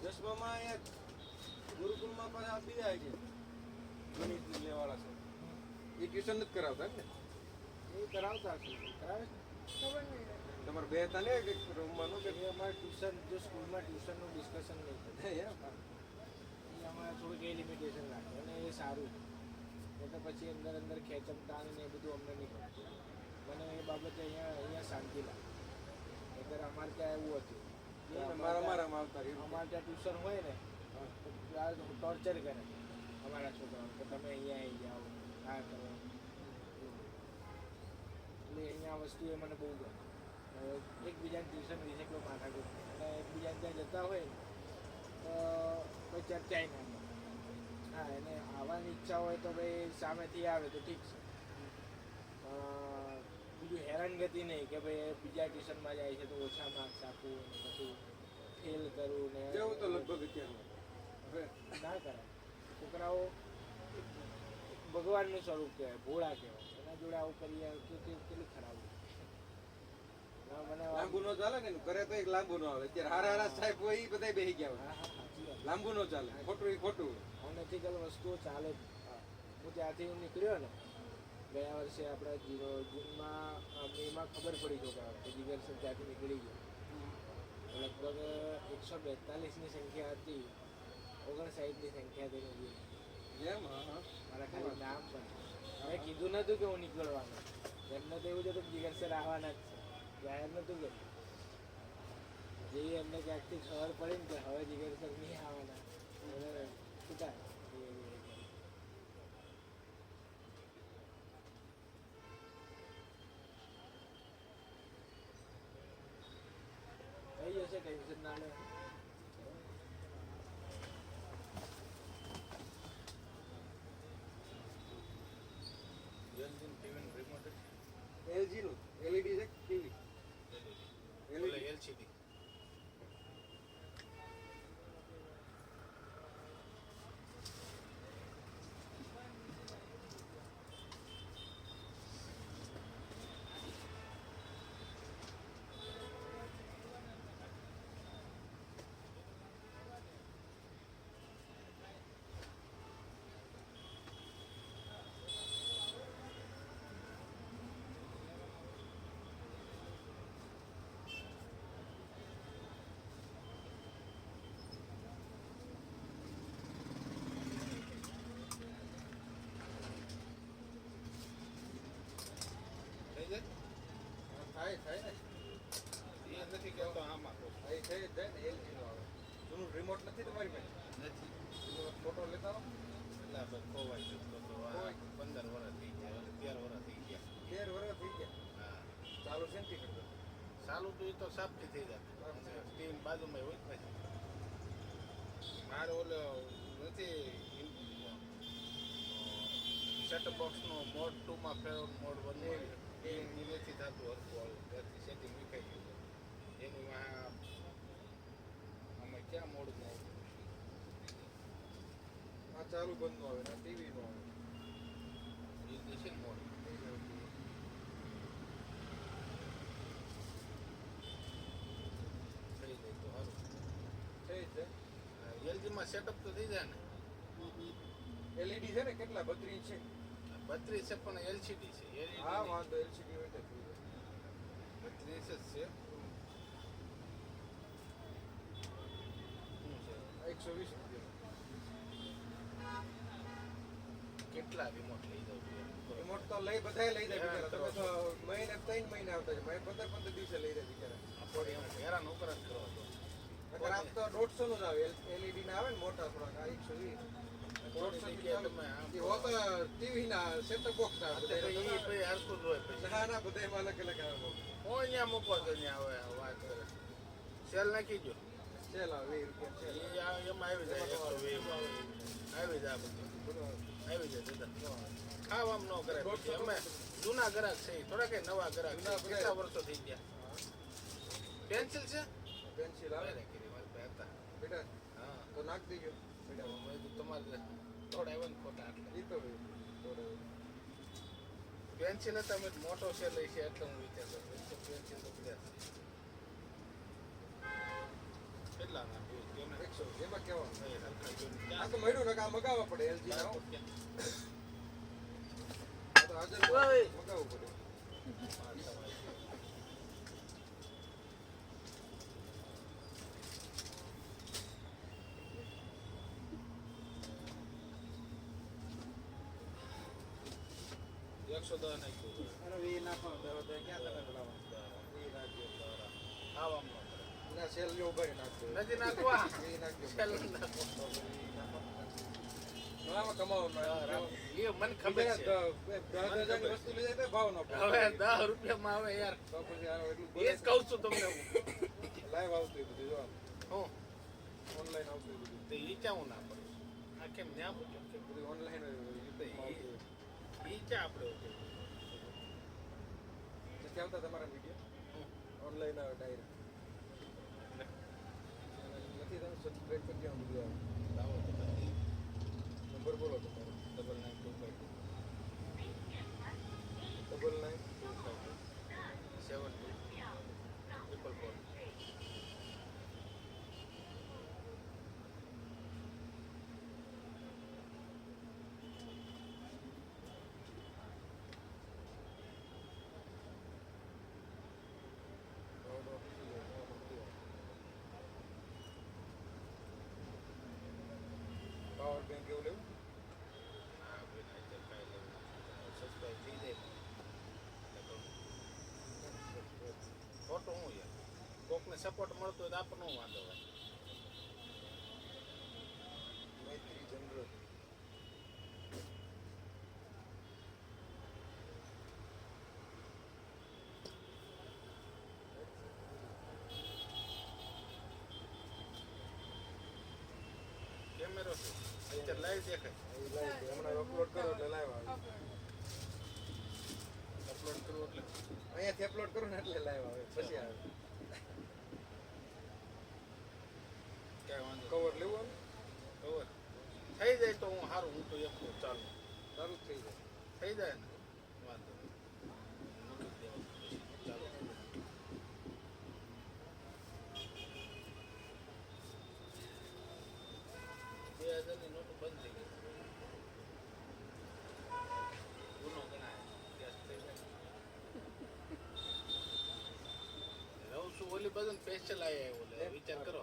દસમામાં અહીંયા ગુરુકુળમાં પાછા આ બીજા છે ગણિત લેવાળા છે. એ ટ્યુશન નથી કરાવતા એમ ને એ કરાવતા હશે. કરાવે છે? ખબર નહીં. તમારે બે હતા ને કે રૂમમાં કે એ અમારે ટ્યુશન જો સ્કૂલમાં ટ્યુશનનું ડિસ્કશન નહીં થતું. એ અમારે થોડુંક એ લિમિટેશન રાખે અને એ સારું છે. એટલે પછી અંદર ખેંચમતાણ ને એ બધું અમને નહીં ગમતું. મને એ બાબતે અહીંયા શાંતિ લાગે. અત્યારે અમારે ત્યાં એવું હતું કે મારા આવતા રહ્યું. અમારે ત્યાં ટ્યુશન હોય ને તો ટોર્ચર કરે અમારા છોકરાઓ કે તમે અહીંયા આવી જાઓ આ કરો. એટલે અહીંયા આ વસ્તુ એ મને બહુ ગમે. એકબીજાને ટ્યુશન વિશે કોઈ માથાકૂટ અને એકબીજાને ત્યાં જતા હોય ને તો ચર્ચાય ના મળે. હા એને આવવાની ઈચ્છા હોય તો ભાઈ સામેથી આવે તો ઠીક છે. બીજું હેરાનગતિ નહીં કે ભાઈ બીજા ટ્યુશનમાં જાય છે તો ઓછા માર્ક્સ આપવું ને બધું ફેલ કરવું ને જેવું તો લગભગ અત્યારમાં હવે ના કરાય. છોકરાઓ ભગવાનનું સ્વરૂપ કહેવાય, ભોળા કહેવાય. એના જોડે આવું કરીએ તો તે કેટલું ખરાબ છે. મને લાંબુ નો ચાલે ને એનું કરે તો એક લાંબુ નો આવે. અત્યારે હારા હારા સાહેબ હોય એ બધા બેસી ગયા હોય. હા હા સાચી વાત. લાંબુ નો ચાલે, ખોટું એ ખોટું. અનએથિકલ વસ્તુઓ ચાલે જ. હું ત્યાંથી હું નીકળ્યો ને ગયા વર્ષે આપણા જૂનમાં મેમાં ખબર પડી છોકરાઓ કે જીગર સર ત્યાંથી નીકળી ગયો. લગભગ 142ની સંખ્યા હતી, 59ની સંખ્યા થઈને ગઈ. એમ હા હા મારા ખાલી નામ પણ મેં કીધું નતું કે હું નીકળવાનું. એમને તો એવું જ હતું કે જીગર સર આવવાના જ છે, જાહેર નતું કે જે એમને ક્યાંકથી ખબર પડી ને કે હવે જીગર સર નહીં આવવાના એટલે છૂટા થઈ જશે, ટેન્શન ના લે. LG નું LED છે ટીવી LCD. થાય થાય ને એ નથી કહેતો આમાં એ થઈ જ જાય ને. LG નો આવે. જૂનું રિમોટ નથી તમારી પાસે? નથી. ફોટો લેતા હો. એટલા બધા ખોવાઈ ગયો તો આ 15 વર્ષ થઈ ગયા, 13 વર્ષ થઈ ગયા. 13 વર્ષ થઈ ગયા. હા, ચાલુ છે ને ટિકિટ તો? ચાલુ તો એ તો સાફથી થઈ જાય. સ્ટીમ બાજુમાં હોય જ પછી. મારે ઓલો નથી સેટઅપ બોક્સનો મોડ 2માં ફેરવ મોડ 1 એ નથી થતું હરખું. ત્યાંથી સેટિંગ વિખાઈ ગયું એનું આમાં ક્યાં મોડમાં આ ચાલુ બંધ નો આવે ને ટીવી નો આવે. એ દેશે ને મોડ થઈ થઈ જાય તો સારું. જ જાય. એલજીમાં સેટઅપ તો થઈ જાય ને. LED છે ને કેટલા 32 છે? 32 છે પણ એલસીડી છે. હા વાંધો LCD હોય તો થઈ જાય. 32 જ છે. શું છે? 120 રૂપિયા. કેટલા રિમોટ લઈ જાવ છું? રિમોટ તો લઈ બધાય લઈ જાય બિચારા. તમે તો મહિને 3 મહિને આવતા છે. મેં 15 દિવસે લઈ જાય બિચારા. આપણે એમ હેરાન ઉપર જ કરો છો. નકર આમ તો 150 નું જ આવે. LED ના આવે ને મોટા થોડાક. આ 120. 150 જગ્યાએ તમે આમ એ હો તો ટીવી ના સેટઅપ બોક્સ ના આ તો ભાઈ ઈ ભાઈ હરખું જ હોય પછી. ના ના બધાયમાં અલગ અલગ આવે. હું અહીંયા મૂકો તો ત્યાં હવે વાત કરે. સેલ નાખી જો. સેલ આવે 20 રૂપિયા સેલ. એમાં આવી જાય 120 આવી જાય બધું. આવી જાય દાદા. ખાવામાં ન કરે પછી અમે જૂના ગ્રાહક છે ઈ થોડા કઈ નવા ગ્રાહક છે. કેટલા વર્ષો થઈ ગયા. પેન્સિલ છે પેન્સિલ આવે ને મારી પાસે હતા. બેટા હા તો નાખ દેજો બેટા. મેં કીધું તમારે થોડા આવ્યા ને ખોટા આટલા. ઈ તો ભાઈ થોડો પેન્સિલ હતા મેં મોટો છે લઈ છે એટલે હું વિચારતો પેન્સિલ તો બધા કેટલા નાખ્યું કેમ 100 એમાં કેવાનું. હરખા જોઈને આ ક્યાં તો મળ્યું ને આ મગાવવા પડે LG ના હો. આ તો હાજર ઓય. મગાવવું પડે. એકસો 10 નાખ્યું અરે એ નાખો દવા તો ક્યાં તમે બોલાવવા એ નાખજો. ખાવામાં ના સેલ જો ઉભા નાખજો. નથી નાખવા એ નાખજો. ચાલ નાખો આમાં કમાવાનું. એ મને ખબર છે 10,000 ની વસ્તુ લઈ જાય તો ભાવ નો પડે. હવે 10 રૂપિયામાં આવે યાર તો પછી આ એટલું એ જ કહું છું તમને હું લાઈવ આવતું બધું જો. હું ઓનલાઈન આવતું બધું તો ઈ ચા હું ના પડે આ કેમ ન્યા પૂછો કે બધું ઓનલાઈન ઈ ચા આપણે નથી આવતા તમારા વિડીયો ઓનલાઈન આવે ડાયરેક્ટ નથી તમે સબસ્ક્રાઈબ કરી દેવાનું બધું આવે લાવો તો બધી નંબર બોલો તમારો 9925 પાવર બેંક એવું લેવું સબસ્ક્રાઈબ થઈ જાય ખોટું હું યાર કોકને સપોર્ટ મળતો હોય તો આપણને હું વાંધો હોય મૈત્રી જનરલ કેમેરો છે અત્યારે લાઈવ દેખાય હમણાં અપલોડ કરો એટલે લાઈવ આવે અપલોડ કરવું એટલે અહીંયાથી અપલોડ કરો ને એટલે લાઈવ આવે પછી આવે ક્યાંય વાંધો કવર લેવું કવર થઈ જાય તો હું સારું હું તો એકલું ચાલુ સારું જ થઈ જાય થઈ જાય ને વાંધો નહીં. મૂકી દેવાનું પછી ચાલુ 2000 ની નોટો બંધ થઈ ગઈ ગુનો ગણાય કેસ થઈ જાય રહું છું ઓલી બધું સ્પેશિયલ આવ્યા ઓલે વિચાર કરો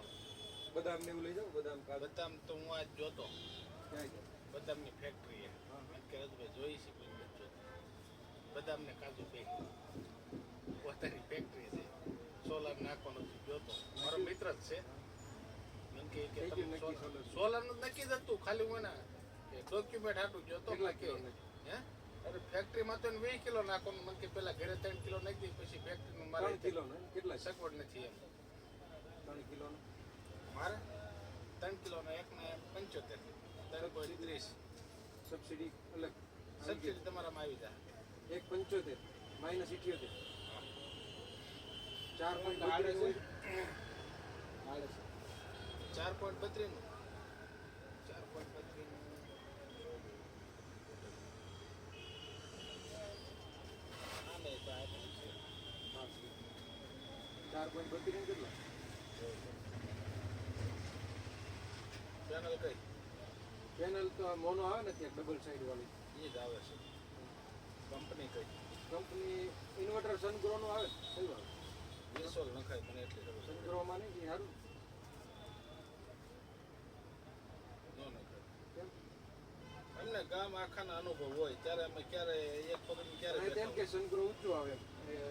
બદામ ને એવું લઈ જાવ બદામ કાજુ બદામ તો હું આજ જોતો ક્યાં છે બદામની ફેક્ટરી કે રજભાઈ જોઈ છે પણ નથી જોતો બદામ ને કાજુ બે પોતાની ફેક્ટરી છે સોલાર નાખવાનો છે જોતો મારો મિત્ર જ છે મને કે તમે સોલાર નું નક્કી જ હતું ખાલી હું એના ડોક્યુમેન્ટ હાટું જોતો કેટલા કે કિલો હે અરે ફેક્ટરીમાં તો 20 કિલો નાખવાનું મને કે પેલા ઘરે 3 કિલો નાખી દે પછી ફેક્ટરીનું મારે 3 કિલો ને કેટલા છે સગવડ નથી એમ 3 કિલો નો મારે 3 કિલો નો એક ને 75 3.30 સબસિડી અલગ સબસિડી તમારામાં આવી જાય 1.75 માઇનસ 78 4.32 આડે છે. 4.32 નું 4.32 નું આ નહીં તો આ નહીં છે 4.32 કેટલા ચેનલ કઈ પેનલ તો મોનો આવે ને ત્યાં ડબલ સાઈડ વાળી એ જ આવે છે કંપની કઈ કંપની ઇન્વર્ટર સનગ્રો નું આવે કયું આવે વિસોલ નખાય મને એટલી ખબર છે સનગ્રો માં નહીં એ સારું ન નખાય કેમ અમને ગામ આખાનો અનુભવ હોય ત્યારે અમે ક્યારે એક પગનું ક્યારે અને તેમ કે સનગ્રો ઊંચું આવે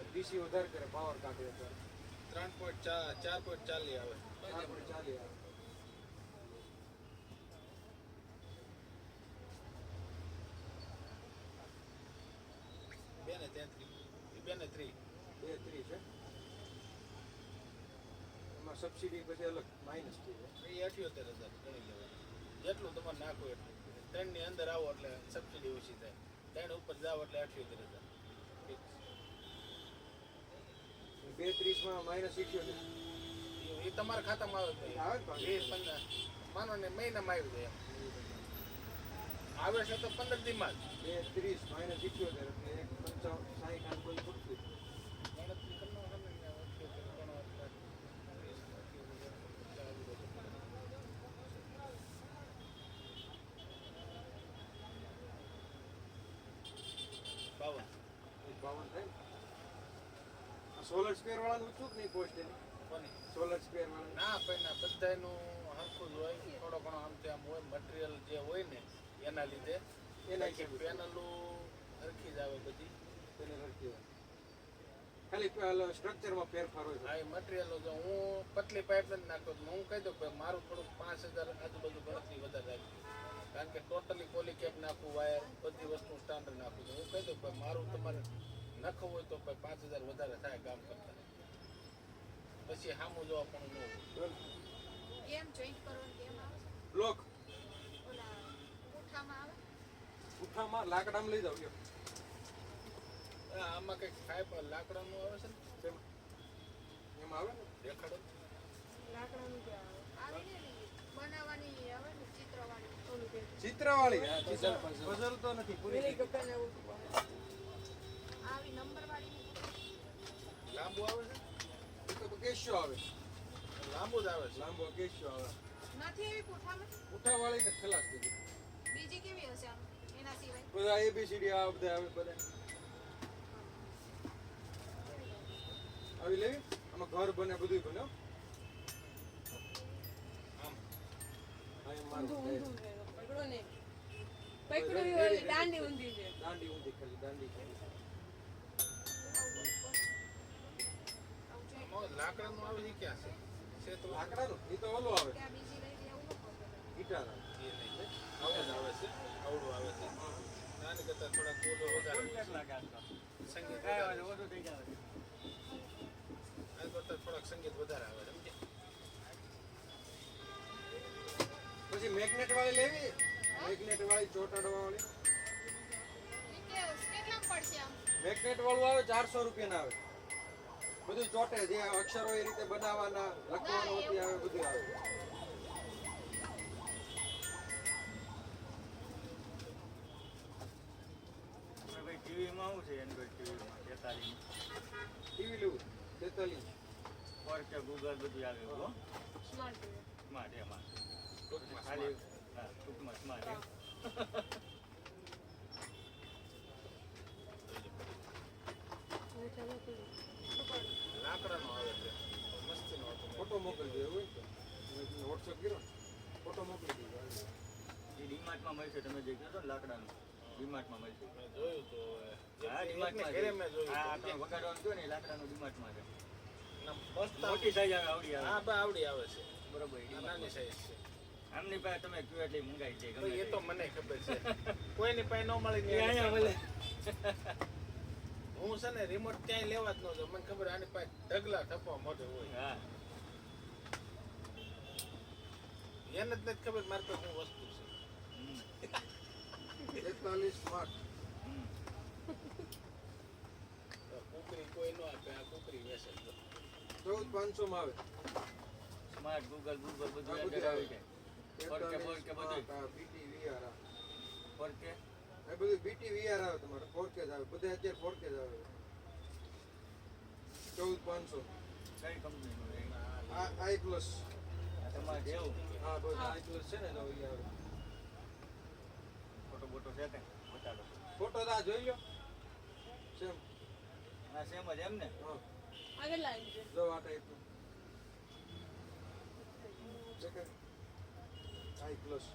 ડીસી વધારે કરે પાવર કાઢે એટલે 3.4 આવે આપણે ચાલી આવે બે ને 3 2.30 છે એમાં સબસિડી પછી અલગ માઇનસ થઈ જાય એ 78,000 ગણી લેવાનું જેટલું તમારે નાખો એટલું 3 ની અંદર આવો એટલે સબસિડી ઓછી થાય 3 ઉપર જાઓ એટલે 78,000 ફિક્સ 2.30 માં માઇનસ 78 એ તમારા ખાતામાં આવે આવે જ જ એ માનો ને મહિનામાં આવી જાય એમ આવે છે તો 15 દીમાં જ 2.30 માઇનસ 78 એટલે 55 60 કોઈ પૂરતું ગણતરી કરવાનો હોય ને એટલે 52 થાય સોલર સ્ક્વેર વાળાનું ઊંચું જ નહીં પોસ્ટ એની કોની સોલર સ્ક્વેર વાળાનું ના પણ ના બધાયનું હરખું જ હોય થોડો ઘણો આમથી આમ હોય મટીરિયલ જે હોય ને એના લીધે એના બાકી હિસાબે પેનલું હરખી જ આવે બધી તેને રખી હોય ખાલી સ્ટ્રક્ચરમાં ફેરફાર હોય હા એ મટીરિયલ જો હું પતલી પાઇપ જ નાખતો તો હું કહી દઉં કે મારું થોડુંક 5,000 આજુબાજુ ગણતરી વધારે રાખી કારણ કે ટોટલી પોલી કેપ નાખું વાયર બધી વસ્તુ સ્ટાન્ડર્ડ નાખું તો હું કહી દઉં કે મારું તમારે નખવું હોય તો 5,000 વધારે થાય કામ કરતા પછી સામું જોવા પણ ન હોય કેમ જોઈન્ટ કરો ને કેમ આવે છે? બ્લોક ઓલા ઉઠામાં આવે? ઉઠામાં લાકડામાં લઈ જાવ લ્યો. આમાં કંઈક ફાઈબર લાકડાનું આવે છે ને શેમાં? એમાં આવે ને દેખાડો. લાકડાનું ક્યાં આવે? આવે ને ઈ બનાવવાની આવે ને ચિત્રવાળી. ઓલું કે ચિત્રવાળી. હા, Puzzle, ચિત્ર. puzzle. puzzle તો નથી પૂરી પેલી થઈ ગઈ. કપ્પાને એવું આવી નંબરવાળી નહીં. લાંબુ આવે છે? એ તો કેશિયો આવે. લાંબુ જ આવે છે. લાંબો કેશિયો આવે. નથી એવી પૂઠામાં? ઉઠાવાળી ને ખલાસ થઈ ગઈ. બીજી કેવી હશે આમ એના સિવાય? બધા એબીસીડી આ બધા આવે બધા. આવી લેવી? આમાં ઘર બને બધું બને હો. આમ હા, એમ ઊંધું મારું ઊંધું છે પકડો ને પકડો ઈ ઓલી દાંડી ઊંધી છે દાંડી ઊંધી ખાલી દાંડી ખાલી. આમાં લાકડાનું આવે છે ક્યાં છે? છે તો લાકડાનું એ તો ઓલું આવે ત્યાં બીજી લઈ લે એવું ન ખબર. ગીટાર એ નહીં છે. આવું જ આવે છે. આવડું આવે છે. નાની કરતાં થોડાક ઓલો વધારે સંગીત વધારે આ કરતાં થોડાક સંગીત વધારે આવે સમજ્યા? પછી મેગ્નેટ વાળી લેવી. મેગ્નેટ વાળી ચોટાડવા વાળી. ઈ કે કેટલામાં પડશે આમ? મેગ્નેટ વાળું આવે 400 રૂપિયાના આવે. બધું ચોટે જે અક્ષરો એ રીતે બનાવવાના લખવાનું હોતી આવે બધું આવે. ટીવીમાં શું છે એન્ડ્રોઈડ ટીવીમાં 43 ટીવી લેવું 43. પર કે ગૂગલ બધું આવે હો સ્માર્ટ ટીવી સ્માર્ટ એમાં ટૂંકમાં ખાલી હા ટૂંકમાં સ્માર્ટ એમ હું ચાલો તો લાકડાનો આવે છે મસ્તીનો હતો ફોટો મોકલી દે એવું હોય તો વોટ્સઅપ કર્યો ફોટો મોકલી દીધો. એ ડીમાર્ટમાં મળશે તમે જે કહો છો ને લાકડાનું ડીમાર્ટમાં મળશે મેં જોયું તો હા ડીમાર્ટમાં ઘરે મેં જોયું હા તો. તમે વગાડવાનું કહો ને એ લાકડાનું ડીમાર્ટમાં છે ના, બસ્તા મોટી સાઈઝ આવે આવડી હા આવે બા આવડી આવે છે બરોબર આ ડીમાર્ટમાં. નાની સાઈઝ છે આમની પાસે તમે કયો એટલી મંગાઈ છે તો ગમે એ તો મને ખબર છે કોઈની પાસે ન મળી તે. એ અહીંયા મળે હું છે ને રિમોટ ક્યાંય લેવા જ ન જાઉં મને ખબર આની પાસે ઢગલા ટપવા મોઢે હોય હા એને જ નથી ખબર મારી પાસે શું વસ્તુ હમ. 43 સ્માર્ટ. હમ. છે કુકરી કોઈ ન આપે આ કુકરી વેચે છે 14500 માં આવે. સ્માર્ટ ગૂગલ ગૂગલ બધું હા, અંદર બધું આવી જાય ફોર કે બધું સ્માર્ટ આ બીટી વીઆર આ ફોર કે બધું બીટી વીઆર આવે તમારે 4K જ આવે બધા અત્યારે 4K જ આવે. 14500 કઈ કંપનીનું છે આ આઈ પ્લસ. આ તમારે જેવું હા બસ આઈ પ્લસ છે ને તો ઈ આવે. ફોટો બોટો છે કઈ બતાડો ફોટો તો આ જોઈ લો સેમ. હા સેમ જ એમ ને હા આ કેટલા ઇંચ છે જો આ ટાઈપનું સેકન્ડ આઈ પ્લસ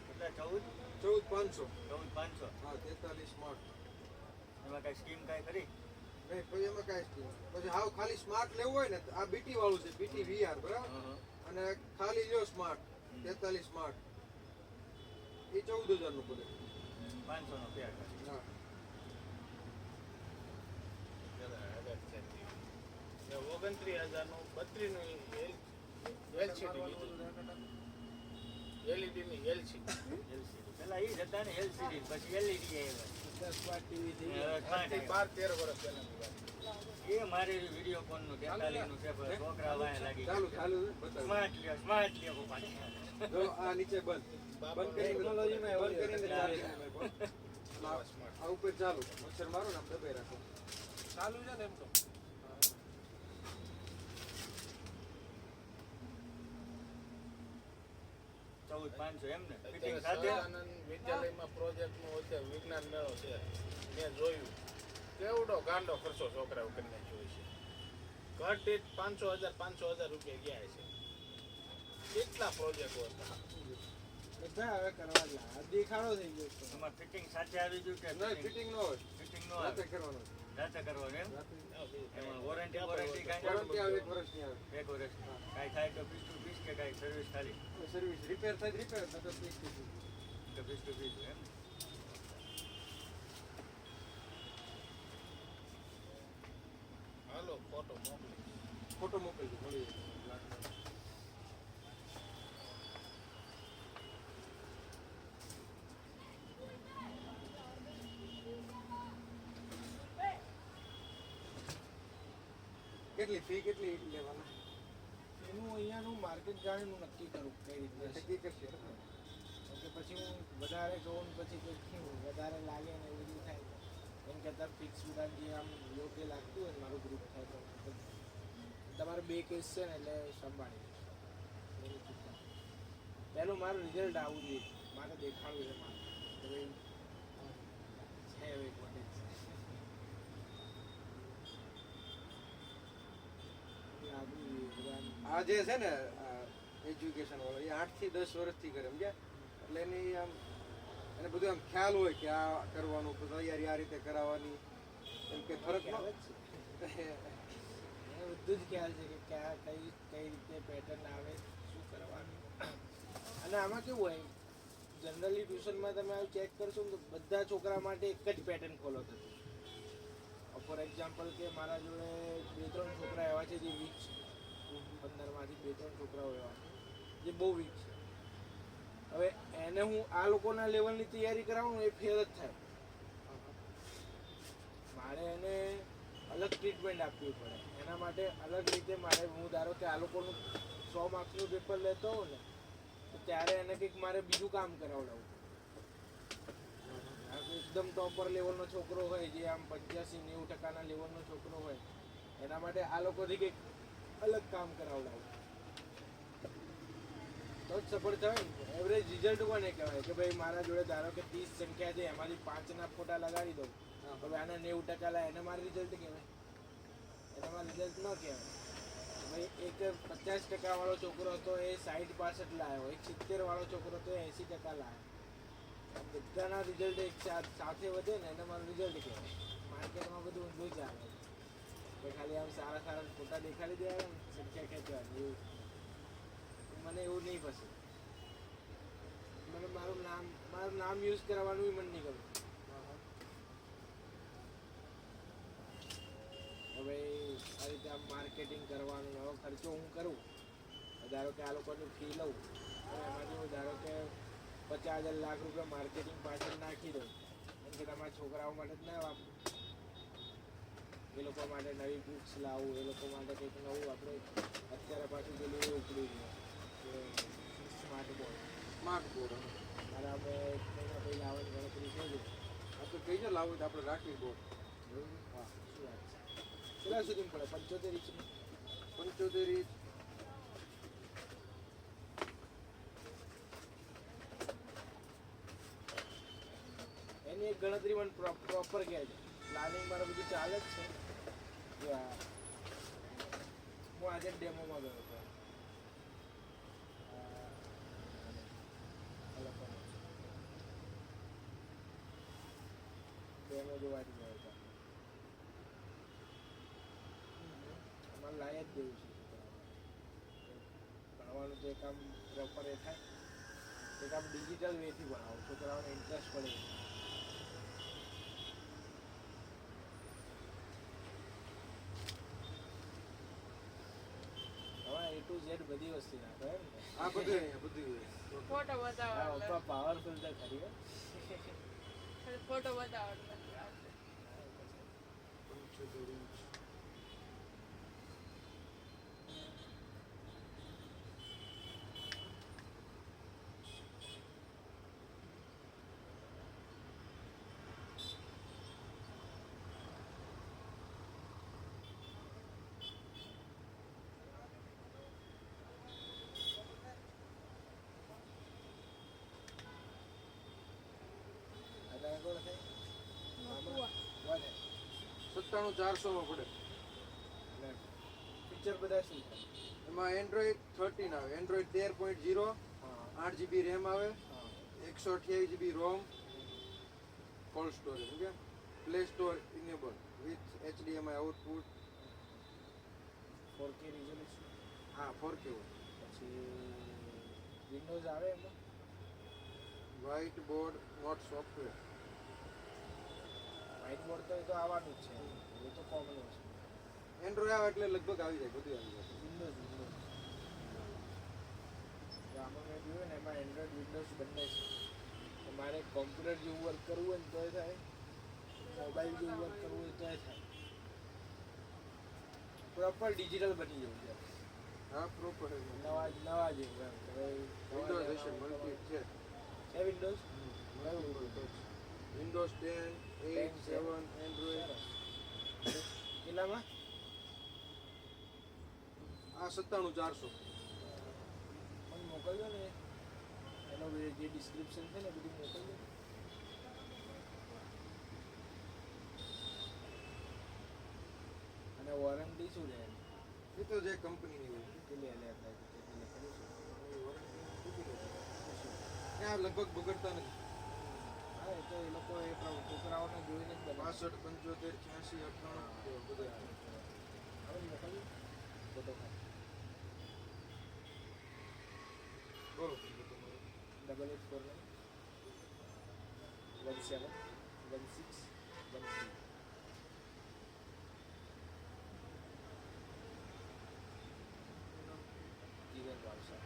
કેટલા 14 14500. 14500 હા 43 સ્માર્ટ. એમાં કઈ સ્કીમ કઈ ખરી નહીં પછી એમાં કાંઈ સ્કીમ પછી હાવ ખાલી સ્માર્ટ લેવું હોય ને તો આ બીટી વાળું છે બીટી વીઆર બરાબર અને ખાલી લ્યો સ્માર્ટ 43 સ્માર્ટ એ 14000 નું પડે. 500 નો પેર કરી હા 29000 નું 32 નું એલસીડી LED ની LCD LCD પેલા ઈ જ હતા ને LCD પછી LED આવ્યા સ્માર્ટ ટીવી થઈ હવે smart આજથી આવ્યા. 12-13 વર્ષ પહેલાની વાત એ મારે વિડીયો કોન નું 43 નું છે પણ છોકરા વાય લાગી ચાલુ ચાલુ બતાવો. સ્માર્ટ લ્યો પપ્પા જો આ નીચે બંધ બંધ કરીને ટેકનોલોજીમાં એવું બંધ કરીને ચાર્જિંગ નવા સ્માર્ટ આ ઉપર ચાલુ મચ્છર મારો ને આમ દબાઈ રાખો. ચાલુ છે ને એમ તો 14500 એમ ને અત્યારે ફિટિંગ સાથે સહજાનંદ વિદ્યાલયમાં પ્રોજેક્ટનું અત્યારે વિજ્ઞાન મેળો છે મેં જોયું કેવડો ગાંડો ખર્ચો છોકરાઓ કરીને જોઈ છે ઘર દીઠ 500,000 રૂપિયા ગયા છે કેટલા પ્રોજેક્ટો હતા બધા હવે કરવા જ લાગે. આ દેખાડો થઈ ગયો છે. તમારે ફિટિંગ સાથે આવી ગયું કે નહીં ફિટિંગ ન હોય ફિટિંગ નો રાતે આવે કરવાનું. જાતે કરવાનું એમ એમાં વોરંટી વોરંટી કાંઈ વોરંટી આવે 1 વર્ષની આવે. એક વર્ષ કાંઈ થાય તો પીસ ટુ પીસ કે કાંઈ સર્વિસ ખાલી સર્વિસ રિપેર થાય રિપેર નકર પીસ થી કે પીસ ટુ પીસ એમ હાલો ફોટો મોકલી ફોટો મોકલજો મળી જાય. કેટલી ફી કેટલી લેવાના એનું અહીંયાનું માર્કેટ જાણીનું નક્કી કરું કઈ રીતે નક્કી કરશે કે પછી હું વધારે કહું ને પછી કંઈક વધારે લાગે ને એવું બધું થાય એમ કરતાં ફિક્સ વિધાન જે આમ યોગ્ય લાગતું હોય ને મારું ગ્રુપ થાય તો તમારે 2 કેસ છે ને એટલે સંભાળી એની ચિંતા પહેલું મારું રિઝલ્ટ આવવું જોઈએ મારે દેખાડવું છે મારે તો ભાઈ છે હવે એક માટે લાગવું જોઈએ બધા આ જે છે ને એજ્યુકેશન વાળો એ 8 થી 10 વર્ષથી કરે સમજ્યા એટલે એની આમ એને બધું આમ ખ્યાલ હોય કે આ કરવાનું તૈયારી આ રીતે કરાવવાની એમ કે ફરક ન ખ્યાલ જ છે એને બધું જ ખ્યાલ છે કે કઈ રીતે પેટર્ન આવે શું કરવાનું અને આમાં કેવું હોય જનરલી ટ્યુશનમાં તમે આવું ચેક કરશો ને તો બધા છોકરા માટે એક જ પેટર્ન ફોલો થતું ફોર એક્ઝામ્પલ કે મારા જોડે 2-3 છોકરા એવા છે જે વીક છે 15માંથી 2-3 છોકરાઓ એવા છે જે બહુ વીક છે હવે એને હું આ લોકોના લેવલની તૈયારી કરાવું એ ફેલ જ થાય મારે એને અલગ ટ્રીટમેન્ટ આપવી પડે એના માટે અલગ રીતે મારે હું ધારો કે આ લોકોનું 100 માર્ક્સનું પેપર લેતો હોઉં ને તો ત્યારે એને કંઈક મારે બીજું કામ કરાવડાવવું એકદમ ટોપર લેવલનો છોકરો હોય જે આમ 85-90% લેવલનો છોકરો હોય એના માટે આ લોકોથી કંઈક અલગ કામ કરાવડાવું તો જ સફળ થાય ને એવરેજ રિઝલ્ટ કોને કહેવાય કે ભાઈ મારા જોડે ધારો કે 30 સંખ્યા છે એમાંથી 5ના ફોટા લગાડી દઉં હવે આના 90% લાય એને મારું રિઝલ્ટ કહેવાય એને મારું રિઝલ્ટ ન કહેવાય ભાઈ એક 50% વાળો છોકરો હતો એ 60-65 લાવ્યો એક 70 વાળો છોકરો હતો એ 80% લાવ્યો બધાના રિઝલ્ટ એક સાથે વધે ને એને મારું રિઝલ્ટ કહેવાય માર્કેટમાં બધું ઊંધું ચાલે કે ખાલી આમ સારા ફોટા દેખાડી દેવા સંખ્યા ખેંચવાની એવું મને એવું નહીં પસંદ મને મારું નામ યુઝ કરવાનું મન નહીં કરું હવે આ રીતે આમ માર્કેટિંગ કરવાનું હવે ખર્ચો હું કરું ધારો કે આ લોકોની ફી લઉં તો એમાંથી હું ધારો કે 50,000 લાખ રૂપિયા માર્કેટિંગ પાછળ નાખી દઉં એમ કે તમારા છોકરાઓ માટે જ ના વાપરું એ લોકો માટે નવી બુક્સ લાવું એ લોકો માટે કંઈક નવું આપણે અત્યારે પાછું પેલું ઉપડ્યું છે સ્માર્ટ બોર્ડ મારા અમે 1 મહિના પહેલાં આવવાની ગણતરી થઈ ગઈ આપણે કઈ છે લાવું તો આપણે રાખવી બોર્ડ હા શું વાત છે કેટલા સુધી પડે 75 ઇંચની 75 ઇંચ એની એક ગણતરી મને પ્રોપર કહે છે પ્લાનિંગ મારું બધું ચાલે જ છે જો હું આજે ડેમોમાં ગયો હતો ડેમો જોવા જ ગયો હતો અમારે લાય જ દેવું છે ભણવાનું તો કામ પ્રોપર એ થાય એક આમ ડિજિટલ વેથી ભણાવો છોકરાઓને ઇન્ટરેસ્ટ પડે A to Z બધી વસ્તુ નાખો એમ ને આ બધું ફોટો બતાવો પાવરફુલ તો ખરી હો ફોટો બતાવો એટલે આવશે. 75 ઇંચ આધાર કોડ થાય મકુવા. વધે 97,400 માં પડે અને ફીચર બધા શું છે એમાં એન્ડ્રોઈડ 13 આવે એન્ડ્રોઈડ 13.0 હા 8 GB રેમ આવે હા 128 GB ROM cold storage okay play store enable with HDMI output 4K resolution હા 4K હોય પછી વિન્ડોઝ આવે એમાં white board note software white board તો એ તો આવવાનું જ છે એ તો કોમન વસ્તુ એન્ડ્રોઈડ આવે એટલે લગભગ આવી જાય, બધું આવી જાય. વિન્ડોઝ તો આમાં મેં જોયું ને એમાં એન્ડ્રોઈડ વિન્ડોઝ બંને છે. તો મારે કોમ્પ્યુટર જેવું વર્ક કરવું હોય ને તોય થાય, મોબાઈલ જેવું વર્ક કરવું હોય તોય થાય. પ્રોપર ડિજિટલ બની જવું છે. હા, પ્રોપર નવા જેવું એમ કે ભાઈ વિન્ડોઝ હશે, મલ્ટી છે. છે વિન્ડોઝ વિન્ડોઝ 10, 8, 7, એન્ડ્રોઈડ. કેટલામાં? આ 97,400. મને મોકલજો ને એનો જે ડિસ્ક્રિપ્શન છે ને બધું મોકલજો. અને વોરંટી શું છે એની? એ તો જે કંપનીની હોય કેટલી લે થાય છે કેટલી કરીશું? ત્યાં લગભગ બગડતા નથી. હા એ તો એ લોકો એ છોકરાઓને જોઈને જ બનાવે. 65, 75, 86, 98 બધા હવે મોકલજો ફોટો ખાલી. બોલો. 8849 17 16 13 જીવન વાવસા.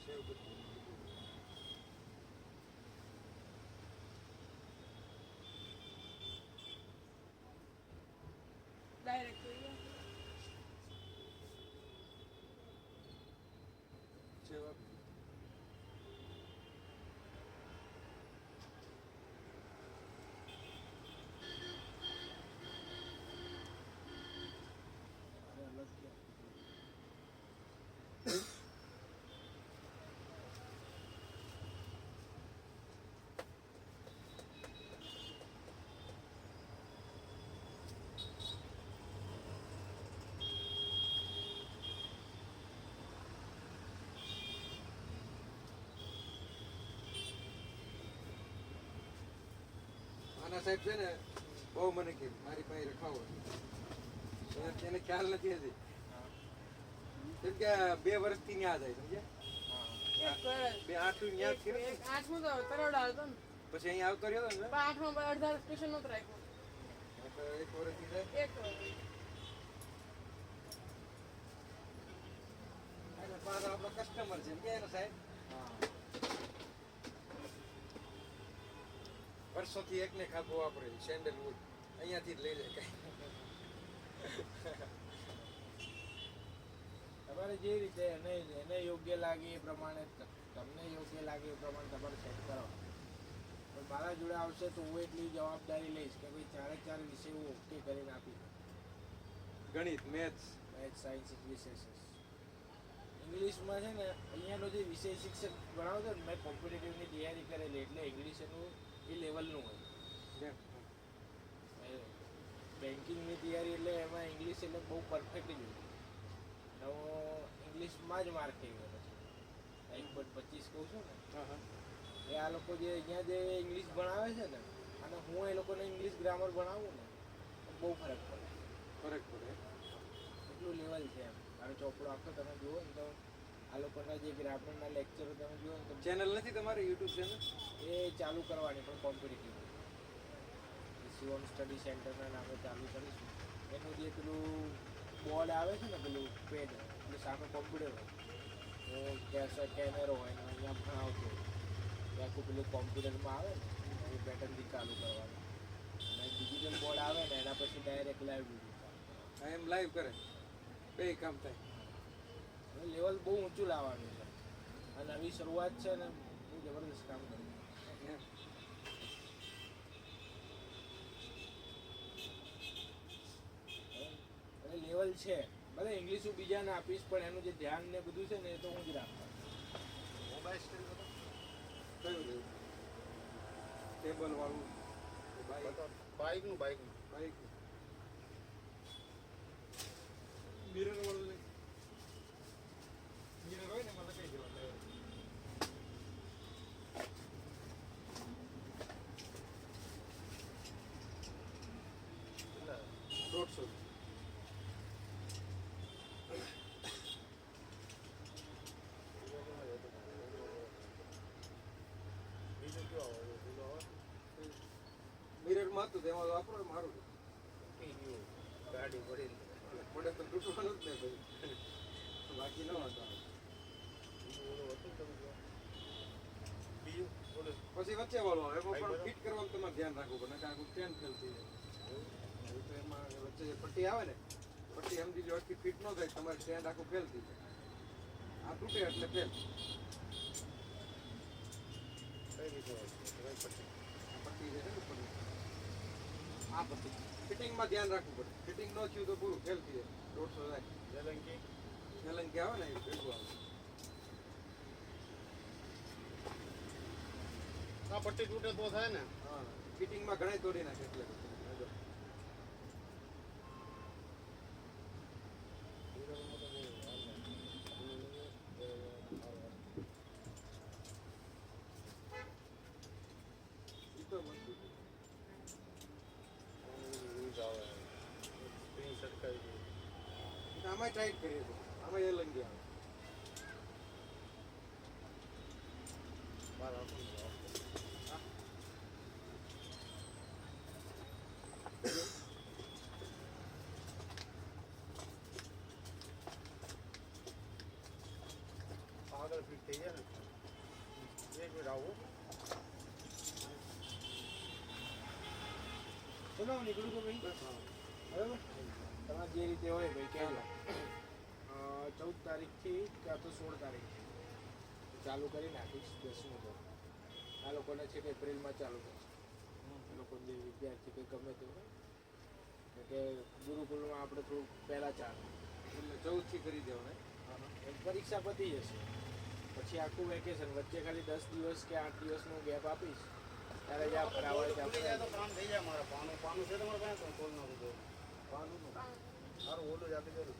સેવ કરી. ડાયરેક્ટ જોઈએ. સેવ આપી. અને અલગ ક્યાં? આના સાહેબ છે ને બહુ મને કે મારી પાસે રખાવો. એને ખ્યાલ નથી હજી. કેમ કે 2 વર્ષથી ન્યા જાય, સમજ્યા? એક વર્ષ. 2 8 ન્યા જ કર્યો. એક 8મું તો તરોડા હતો ને. પછી અહીંયા આવતો રહ્યો ને, પણ 8માં અડધા સ્ટેશન નહોતું રાખ્યું. એટલે 1 વર્ષથી જાય. એક વર્ષ. એટલે પાછા આપણો કસ્ટમર છે, કે એનો સાહેબ વર્ષોથી એકને ખાધું વાપરે છે, સેન્ડલવુડ. અહીંયાથી જ લઈ જાય કઈ. તમારે જે રીતે એને યોગ્ય લાગે એ પ્રમાણે તમને યોગ્ય લાગે એ પ્રમાણે તમારે સેટ કરો. પણ મારા જોડે આવશે તો હું એટલી જવાબદારી લઈશ કે ભાઈ 4 વિષય હું ઓકે કરીને આપી દઉં. ગણિત, maths, maths, science, English, SS. ઇંગ્લિશમાં છે ને અહીંયાનો જે વિષય શિક્ષક ભણાવતો ને મેં કોમ્પિટિટિવની તૈયારી કરેલી એટલે ઇંગ્લિશ એનું એ લેવલનું હોય. બેન્કિંગની તૈયારી એટલે એમાં ઇંગ્લિશ એટલે બહુ પરફેક્ટ જ હોય. હું ઇંગ્લિશમાં જ માર્ક થઈ ગયો પછી 25 કહું છું ને એ આ લોકો જે અહીંયા જે ઇંગ્લિશ ભણાવે છે ને અને હું એ લોકોને ઇંગ્લિશ ગ્રામર ભણાવું ને બહુ ફરક પડે. ફરક પડે. એટલું લેવલ છે એમ. મારો ચોપડો આખો તમે જુઓ ને તો આ લોકોના જે ગ્રામરના લેક્ચરો તમે જુઓ ને તો ચેનલ નથી તમારે યુટ્યુબ ચેનલ? એ ચાલુ કરવાની પણ કોમ્પિટિટિવ શિવમ સ્ટડી સેન્ટરના નામે ચાલુ કરીશું. એનું જે પેલું બોર્ડ આવે છે ને પેલું પેડ એટલે સામે કોમ્પ્યુટર હોય કેમેરો હોય ને અહીંયા ભણાવતો હોય એ આખું પેલું કોમ્પ્યુટરમાં આવે ને એ પેટર્નથી ચાલુ કરવાનું અને ડિજિટલ બોર્ડ આવે ને એના પછી ડાયરેક્ટ લાઈવ વિડીયો એમ લાઈવ કરે, બે કામ થાય. હવે લેવલ બહુ ઊંચું લાવવાનું છે અને નવી શરૂઆત છે ને બહુ જબરદસ્ત કામ કર્યું. એમ. અને લેવલ છે ભલે ઇંગ્લિશ હું બીજાને આપીશ પણ એનું જે ધ્યાન ને બધું છે ને એ તો હું જ રાખું. મોબાઈલ સ્ટીલ કયું લેવું? ટેબલ વાળું, બાઇકનું બાઈક, મિરર વાળું નહીં. મિરર હોય ને એમાં લગાઈ દેવાનું. 150. બીજું કયો આવે બીજો આવે મિરરમાં હતું તેમાં તો આપણો મારું બીજું ગાડી પડી પડે તો તૂટવાનું જ ને ભાઈ બાકી ન વાંધો આવે. બીજું ઓલું હતું ને તમે કહો. બીજું ઓલું પછી વચ્ચે વાળો આવે એમાં પણ ફિટ કરવાનું તમારે ધ્યાન રાખવું પડે કારણ કે ટ્રેન ફેલ થઈ જાય એવું તો એમાં વચ્ચે જે પટ્ટી આવે ને પટ્ટી સમજી લો આખી ફિટ ન થાય તમારે સ્ટેન્ડ આખું ફેલ થઈ જાય આ તૂટે એટલે ફેલ કઈ રીતે હોય છે? કઈ પટ્ટી? પટ્ટી જે છે ને ઉપરની આ પટ્ટી ફિટિંગમાં ધ્યાન રાખવું પડે ફિટિંગ ન થયું તો પૂરું ફેલ થઈ જાય 150 જાય જલંકી કે આવે ને એ ભેગું આવે આ પટ્ટી તૂટે તો થાય ને હા ફિટિંગમાં ઘણા તોડી નાખે એટલે ઈ તો મજબૂત છે. યુઝ આવે સ્પ્રિંગ સટકાવી દે આમાં ટાઈટ કરીએ તો આમાં એ લંગી આવે બહાર આપું ને આગળ ફિટ થઈ જાય ને 1 મિનિટ આવું ચલો હું નીકળું તો ભાઈ બરાબર તમારે જે રીતે હોય ભાઈ કહેજો 14 તારીખથી કાં તો 16 તારીખથી ચાલુ કરી નાખીશ 10મું ધોરણ આ લોકોને છે કે એપ્રિલમાં ચાલુ થશે એ લોકો જે વિદ્યાર્થી કે ગમે તે હોય કે ગુરુકુલમાં આપણે થોડુંક પહેલાં ચાલુ એટલે 14 થી કરી દેવાના પરીક્ષા પતી જશે પછી આખું વેકેશન વચ્ચે ખાલી 10 દિવસ કે 8 દિવસનો ગેપ આપીશ ત્યારે જ આ ફરાવા ત્યાં ફરાય. કામ થઈ જાય મારા પાનું છે તમારે પાસે કોલ નાખું તો પાનું સારું ઓલું જ આપી દેલું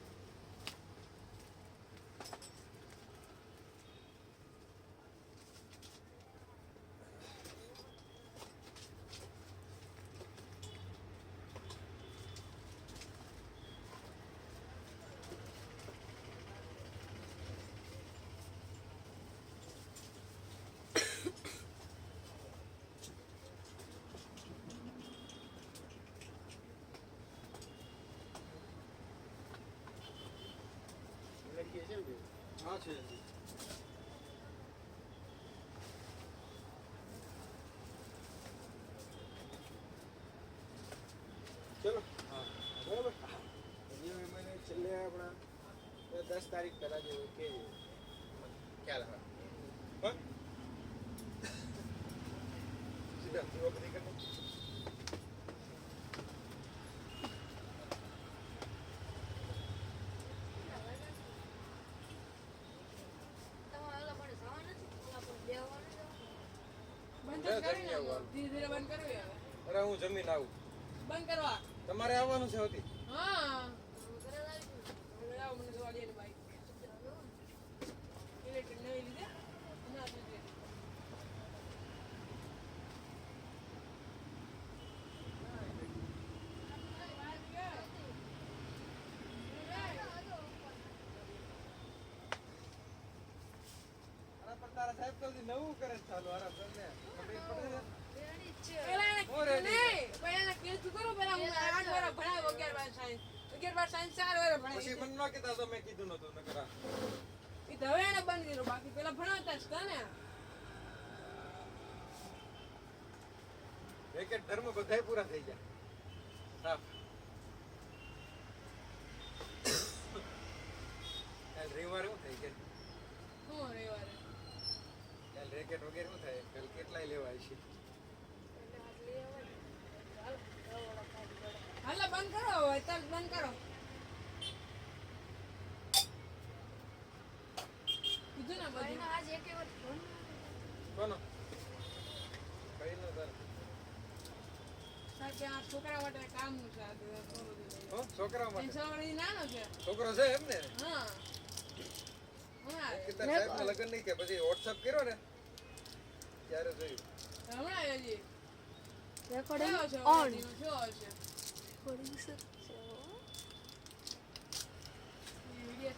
લખીએ છે ને હા છે ચલો બરાબર હજી મને છેલ્લે આપણા 10 તારીખ પહેલાં જેવું કે ખ્યાલ આવે સીધા પૂરો કરી કરે તમારે ઓલા પણ જવા નથી ઓલા પણ બેહવાનું જવાનું. બંધ જ કરી નાખો. ધીરે ધીરે બંધ કરવી હવે અરે હું જમીન આવું બંધ કરવા તમારે આવવાનું છે હોતી હા હું ઘરે લાવી દઉં. હવે લાવો મને જોવા દે ને બાઈક ઇલેક્ટ્રિક નવી લીધે ના સુધી અરે પણ તારા સાહેબ તો હજી નવું કરે છે ચાલુ અરે તમને ખબર પડે ને રેડી જ છે. પેલા એને હું ready નહીં પેલા એને કીધું કરો પેલા હું 8 વાર ભણાવ્યો 11 વાર સાયન્સ 11 વાર સાયન્સ 4 વાર પછી ભણાવી મને ન કીધા તો મેં કીધું નતું નકરા એ તો હવે એને બંધ કર્યું બાકી પેલા ભણાવતા જ હતા ને રેકેટ ધર્મ બધાય પૂરા થઈ ગયા સાફ કાલ રવિવારે શું થઈ ગયા શું રવિવારે કાલ રેકેટ વગેરે શું થાય કાલ કેટલાય લેવાય છે એટલે હાથ લઈ આવવાનું. હાલો, હવે ઓલા ખાલી પડે. હાલો બંધ કરો હવે તરત બંધ કરો કીધું ને બધું ભાઈને આજ એકે વાર ફોન કોનો કઈ નો તાર કારણ કે આ છોકરા માટે કામનું છે આ થોડું હો છોકરા માટે સવારે નાનો છે છોકરો છે એમ ને હા હમણાં કીધા સાહેબ ના લગ્ન નહીં કે પછી વોટ્સઅપ કર્યો ને ત્યારે જોયું હમણાં હજી રેકોર્ડિંગ કેવો છે ઓન કેવો છે રેકોર્ડિંગ સર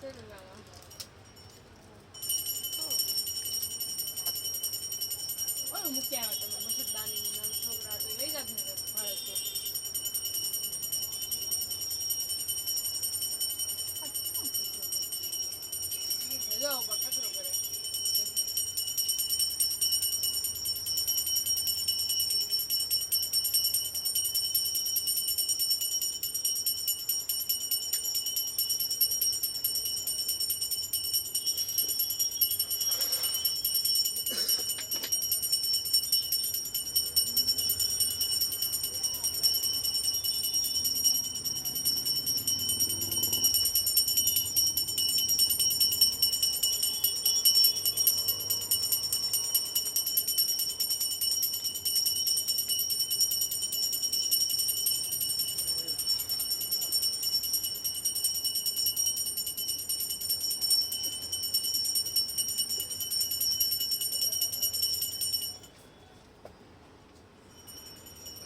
સેલુલામાં. ઓલું મૂકી આવ્યા તમે મસરદાનીનું નાનું છોકરા હતું, લઈ જાત ને ભારત. જો ઉપર કચરો કરે.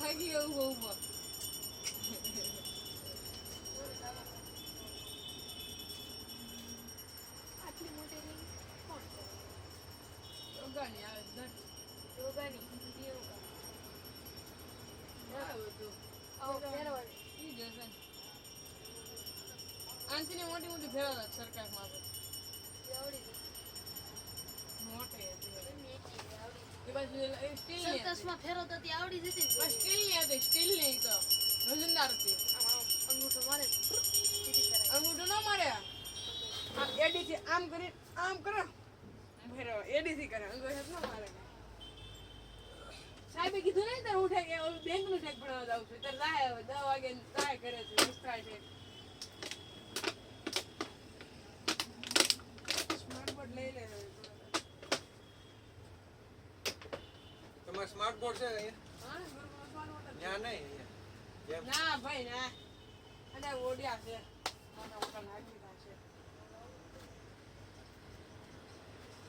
થાકી ગયું બહુમાં. આટલી મોટી ring કોણ કરે? યોગાની આવે છે, યોગાની યોગા. આવે બધું. આવો ફેરવાની. ઈ જ હશે ને. આનથી મોટી મોટી ફેરવતા સરકારમાં તો. એ આવડી ગઈ. મોટી હતી. એમની એટલી આવડી ગઈ. એ બાજુ એ સ્ટીલની હતી. સરકસમાં ફેરવતા તે આવડી જતી ને. આ સ્ટીલની હતી, સ્ટીલની તો વજનદાર હતી. આમ આમ અંગૂઠો મારે સીધી કરાય. અંગૂઠો ન મારે. આમ એડીથી આમ કરી આમ કરો. ફેરવો એડીથી કરે, અંગૂઠો ન મારે. સાહેબે કીધું નહીં તાર ઉઠે કે ઓલું બેંકનું ચેક ભણાવવા જાઉં છું. તાર રાહે હવે 10 વાગે રાહે કરે છે, નિષ્ઠા છે. સ્માર્ટ બોર્ડ લઈ લે હવે. તમારે સ્માર્ટ બોર્ડ છે અહીંયા? હા, સ્માર્ટ બોર્ડ ત્યાં નહીં અહીંયા. જેમ ના ભાઈ ના. અને ઓડિયા છે. મોટા મોટા નાખી દીધા છે.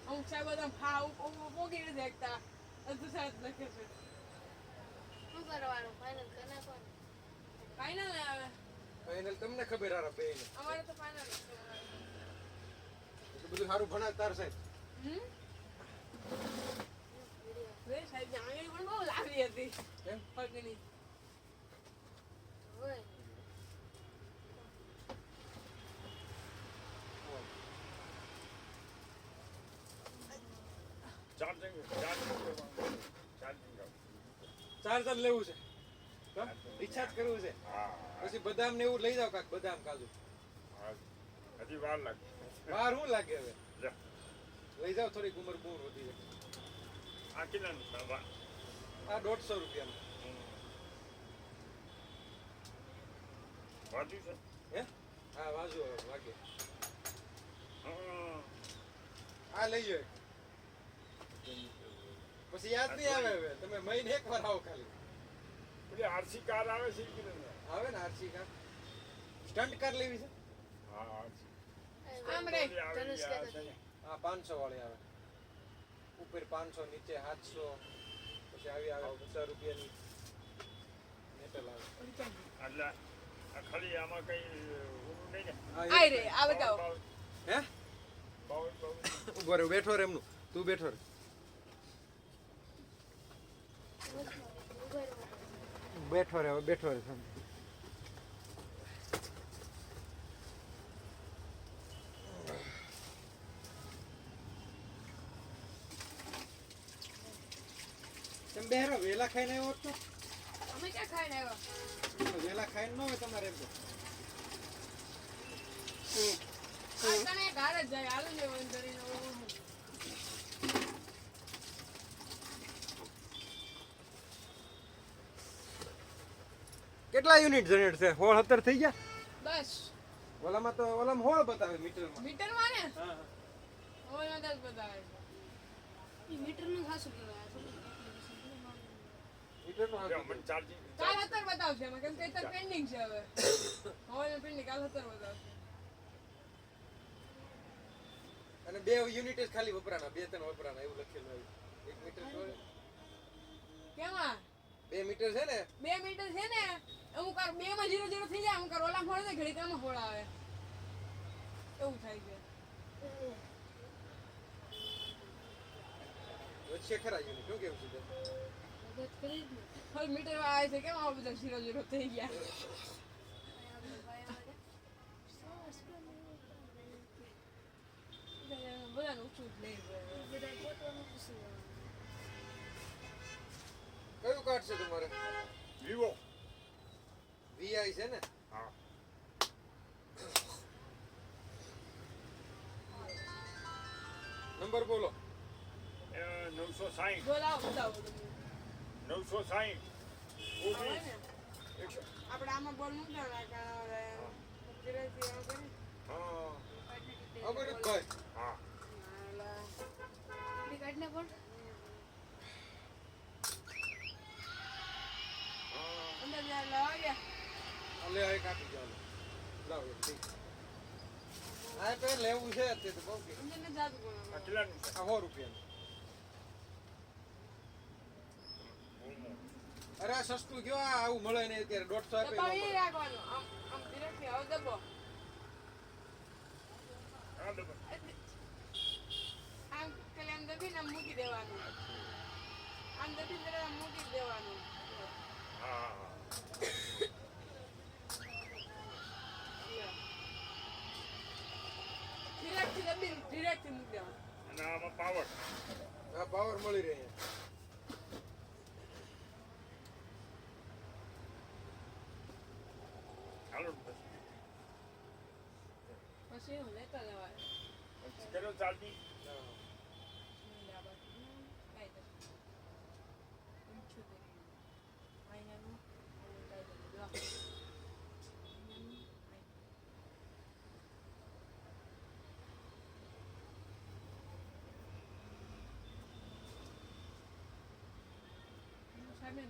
અમુક સાહેબ બધા પોગી નથી શકતા. અડધું સાહેબ લખે છે. શું કરવાનું? ફાઇનલ કરી નાખવાનું. ફાઇનલ ને આવે. ફાઇનલ તમને ખબર હારા બેયને. અમારે તો ફાઇનલ છે. એટલું બધું સારું ભણાવતા હશે. હમ? વે સાહેબની આંગળી પણ બહુ લાંબી હતી. કેમ? પગની. હોય. ચાર્જર લેવું છે. રિચાર્જ કરવું છે. પછી બદામ ને એવું લઈ જાવ કાક બદામ કાજુ. હજી વાર લાગે. વાર શું લાગે હવે? લે. લઈ જાવ થોડીક ઉંમર બહુ વધી જાય. આ કેટલાનું બાબા? આ 150 રૂપિયાનું. વાંચ્યું છે? હે? હા વાજુ વાગે. હા. આ લઈએ. પછી યાદ નહીં આવે હવે. તમે મહિને એકવાર આવો ખાલી. પેલી આરસી કાર આવે છે કે નહીં? આવે ને આરસી કાર. સ્ટન્ટ કાર લેવી છે? હા આરસી. આમ રે. ધનુષ કહેતો હતો. હા 500 વાળી આવે. ઉપર 500 નીચે 700 પછી આવી આવે 50 રૂપિયાની મેટલ આવે. એટલે આ ખાલી આમાં કઈ ઓલું નહીં ને? હા, આય રે આ બતાવો. હે? બાઉલ ઉભો રે બેઠો રે એમનું. તું બેઠો રે. બેઠો રે હવે બેઠો રે. તમે બેહરો વેલા ખાઈને આવ્યો હોત તો? અમે ક્યાં ખાઈને આવ્યા? વેલા ખાઈને ન હોય તમારે એમ તો. આ તને ઘર જ જાય હાલો ને વન કરીને ઓહો. કેટલા યુનિટ જનરેટ છે? 16 17 થઈ ગયા? બસ ઓલામાં તો ઓલામાં 16 બતાવે મીટરમાં. મીટરમાં ને હા ઓલા 10 બતાવે છે. ઈ મીટરનું ખાસું કહેવાય. મીટરનું જો હાચું. મને ચાર્જિંગ કાલ 17 બતાવશે એમાં કેમ કે અત્યારે પેન્ડિંગ છે હવે. હવે પેન્ડિંગ કાલ 17 બતાવશે. અને 2 યુનિટ જ ખાલી વપરાના 2-3 વપરાના એવું લખેલું હોય. 1 મીટર જોડે કેમાં 2 મીટર છે ને 2 મીટર છે ને અમુક વાર 2 માં 0 0 થઈ જાય અમુક વાર ઓલા ફોડ દે ઘડી કામાં ફોડ આવે એવું થાય છે વચ્ચે ખરા યુનિટ શું કેવું છે તે? મદદ કરી જ ને. હવે મીટર આવે છે કેમ આ બધા 0-0 થઈ ગયા આપણે ભાઈ અમારે સરસ બધાને ઊંચું જ નહીં પડે. બધા પોતાનું પૂછી લેવાનું. કયું કાર્ડ છે તમારે? વિવો વીઆઈ છે ને? હા નંબર બોલો. 960 બોલાવો બતાવો તમે. 960 હવે ને 19 આપણે આમાં બોલ મૂકી દેવાના ધીરેથી આમ કરી હા કાર્ડને detail અમૃતભાઈ હા આપણી કાર્ડને પણ અંદર જ્યાં લાવા ગયા લે આ એક આપી જાવ લાવો એક ઠીક આ પેન લેવું છે તે તો બહુ કે અંદર ને જાદુ બોલાવો કેટલાનું છે આ 100 રૂપિયાનું અરે આ સસ્તું કયો આ આવું મળે ને અત્યારે 150 આપે દબાવી રાખવાનું આમ આમ ધીરેથી હવે દબો હા દબો આમ ખાલી આમ દબીને આમ મૂકી દેવાનું આમ દબીને જરા આમ મૂકી જ દેવાનું હા ધીરેથી દબીને ધીરેથી મૂકી દેવાનું અને આમાં પાવર આ પાવર મળી રહે ચાલો પછી હું લેતા જવાય કર્યો ચાલતી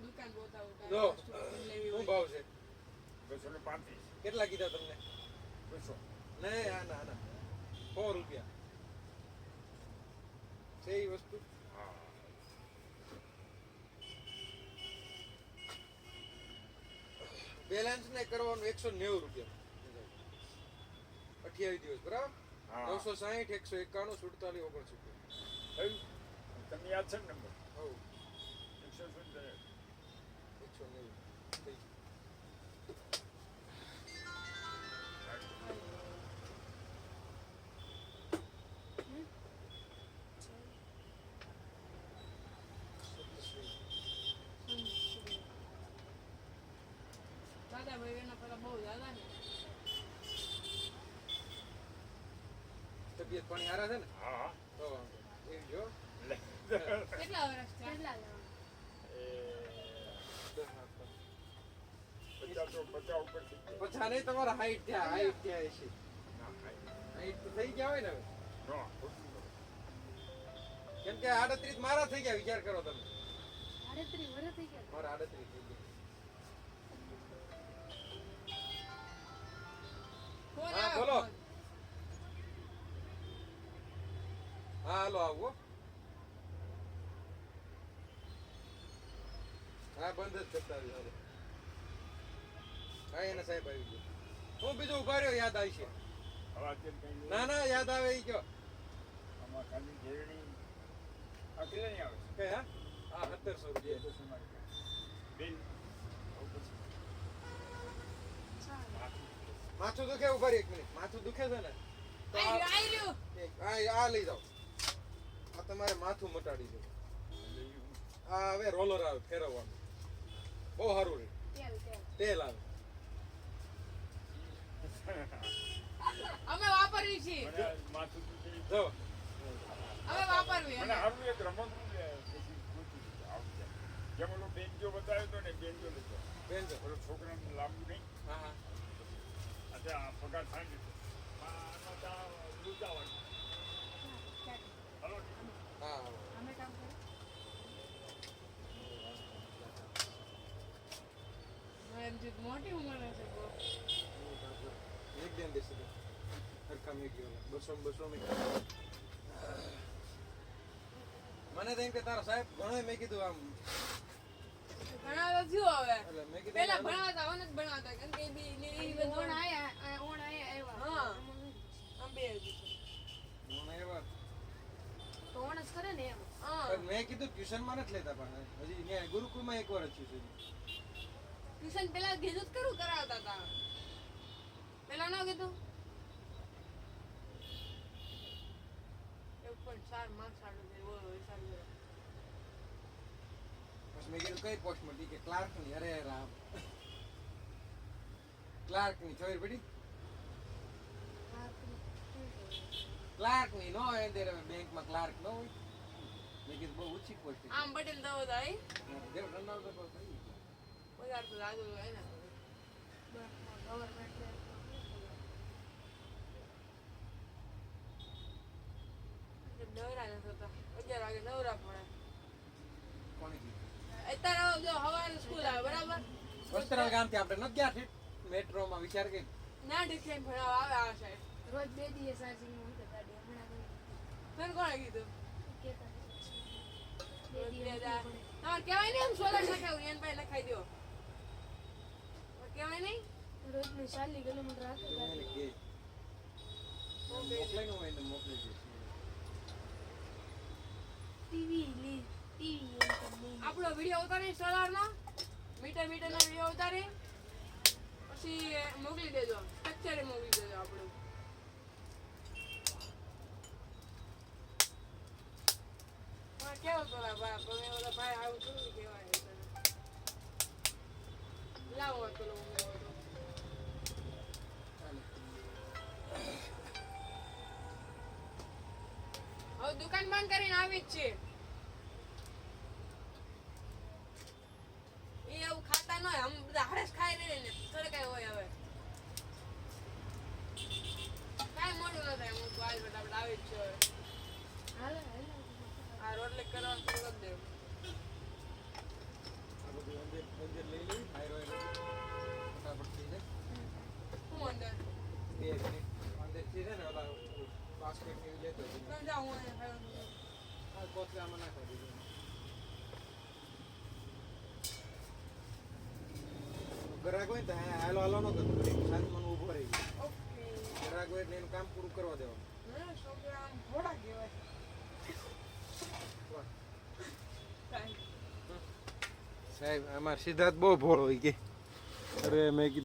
દુકાન બતાવું જો લેવી શું હોય ભાવ છે 235 કેટલા કીધા તમને 200 નહીં આ ના ના 100 રૂપિયા છે એ વસ્તુ હા બેલેન્સ ને કરવાનું 190 રૂપિયા 28 દિવસ બરાબર હા 960 191 47 59 થયું તમને યાદ છે ને નંબર હવ 170 190 થઈ ગયું. દાદા ભાઈ એના પેલા બહુ દાદા ને તબિયત પાણી હારા છે ને હા હા તો વાંધો નહીં. એવી જો લે કેટલા વર્ષ થયા કેટલા લેવાનું? એ 50 ઉપર થઈ ગયા. પછા નહીં તમારા હાઈટ થયા હાઈટ થયા છે ના, હાઈ. હાઈટ તો થઈ ગયા હોય ને હવે ના, ખોટું ન. કેમ કે 38 મારા થઈ ગયા વિચાર કરો તમે 38 વર્ષ થઈ ગયા. મારા 38 થઈ ગયા ફોન હા, આવ્યો, બોલો. ફોન. હા હાલો આવો હા બંધ જ કરતા આવી હાલો હા એના સાહેબ આવી ગયો હું બીજું ઉભા રહ્યો યાદ આવી છે હવે અત્યારે કઈ નહીં. ના ના યાદ આવે ઈ કયો આમાં ખાલી ઘેરણી આ કેટલાની આવે છે? કઈ હા હા 1700 રૂપિયા 200 માં રૂપિયા. બિલ. હવે પછી માથું દુખે ઉભા રહ્યો એક મિનિટ માથું દુખે છે ને તો આઈ રહ્યું, આઈ રહ્યું. આ લઈ જાઓ આ તમારે માથું મટાડી દો લઈ હું. આ હવે રોલર આવે ફેરવવાનું બહુ સારું રહે તેલ તેલ. તેલ આવે અમે વાપરવી છીએ મને આ માથું દુખે. જો અમે વાપરવી મને હારું એક રમકડું લે, પછી ગોતું દીધું, આવું છે. જેમ ઓલો બેન્જો બતાવ્યો હતો ને બેન્જો લીધો બેન જો ઓલો છોકરાને લાંબુ નહીં હા હા આજે આ પગાર થાય ને આમાં ત્યાં લૂંટાવાનું. હાલો હા અમે કામ કરીએ એમ જે મોટી ઉંમર હશે બહુ. એક દિન બેસી દો હરખા મેં ગયો 200 મેં મને તો એમ કે તારા સાહેબ ઘણો મેં કીધું આમ ઘણા તો થયું હવે એટલે મેં કીધું પેલા આમ- ભણાવતા હવે નથી ભણાવતા કેમ કે ઈ બી ને ઈ બધું ઓણ આયા આવ્યા. હા. આમ બે ટ્યુશનમાં નથી લેતા પણ હજી ત્યાં ગુરુકુળમાં એક વાર જ થયું છે. ટ્યુશન પેલા કીધું જ કરું કરાવતા હતા પેલા ન કીધું 1.4 માર્ક્સ આડું છે બોલો હિસાબ કરો પછી મેં કીધું કઈ પોસ્ટમાં કે ક્લાર્કની. અરે રામ, ક્લાર્કની ખબર પડી? ક્લાર્કની નો હોય અંદર બેંકમાં ક્લાર્ક ન હોય. મેં કીધું બહુ ઓછી પોસ્ટ છે. આમ પટેલ દવો થાય જેમ રનાવતો તો થઈ. પગાર તો લાગુ હોય ને ગવર્મેન્ટ નવરા નથી હોતા 11 વાગે નવરા પડે કોણે કીધું? અત્યારે જો હવારે સ્કૂલ આવે બરાબર વસ્ત્રાલ ગામથી આપણે નથી ગયા ઠીક મેટ્રોમાં વિચાર કરી. ના ડિક્લેન ભણાવવા આવે આ સાઈડ રોજ 2 દિવસ ચાર્જિંગ માં મૂકે ગાડી હમણાં તને કોણે કીધું કેતા રોજ 2 દિવસ તમારે કહેવાય નહીં એમ સોલર લખાવું એને પાસે લખાઈ દો કહેવાય નહીં રોજ ને 40 કિલોમીટર રાખે એને ગાડી કે મોકલે ને હોય ને મોકલી દે. ટીવી આપણો વિડીયો ઉતારી સોલારનો મીટર નો વિડીયો ઉતારી પછી મોકલી દેજો સ્ટ્રક્ચરે મોકલી દેજો આપણું કેવો પેલા ભાઈ તમે ઓલા ભાઈ આવું છું કેવાય લાવો પેલો હવે દુકાન બંધ કરીને આવી જ છે એ એવું ખાતા ન હોય આમ બધા હરેશ ખાઈ રહે ને થોડે કઈ હોય હવે કાંઈ મોડું ન થાય હું તો આજ ફટાફટ આવી જ છું હવે હાલે આ રોટલી કરવાનું શરૂ કરી દેવું આ બધું અંદર લઈ લઈ હાયરો ફટાફટ થઈ જાય. હું અંદર બે મિનિટ અંદર થી છે ને ઓલા બાસ્કેટ ને લેતો જઈને. તમે જાઓ હું અહીંયા ખાવાનું આ કોથળામાં નાખી દીધું. ગ્રાહક હોય ને તો હાલો હાલો ન કરતો શાંતમાં ઊભો રહી ગયો. ઓકે ગ્રાહક હોય એટલે એનું કામ પૂરું કરવા દેવાનું. છોકરા આમ ઘોડા કહેવાય કાંઈ સાહેબ અમાર સિદ્ધાર્થ બહુ ભોળો હોય કે અરે મેં કીધું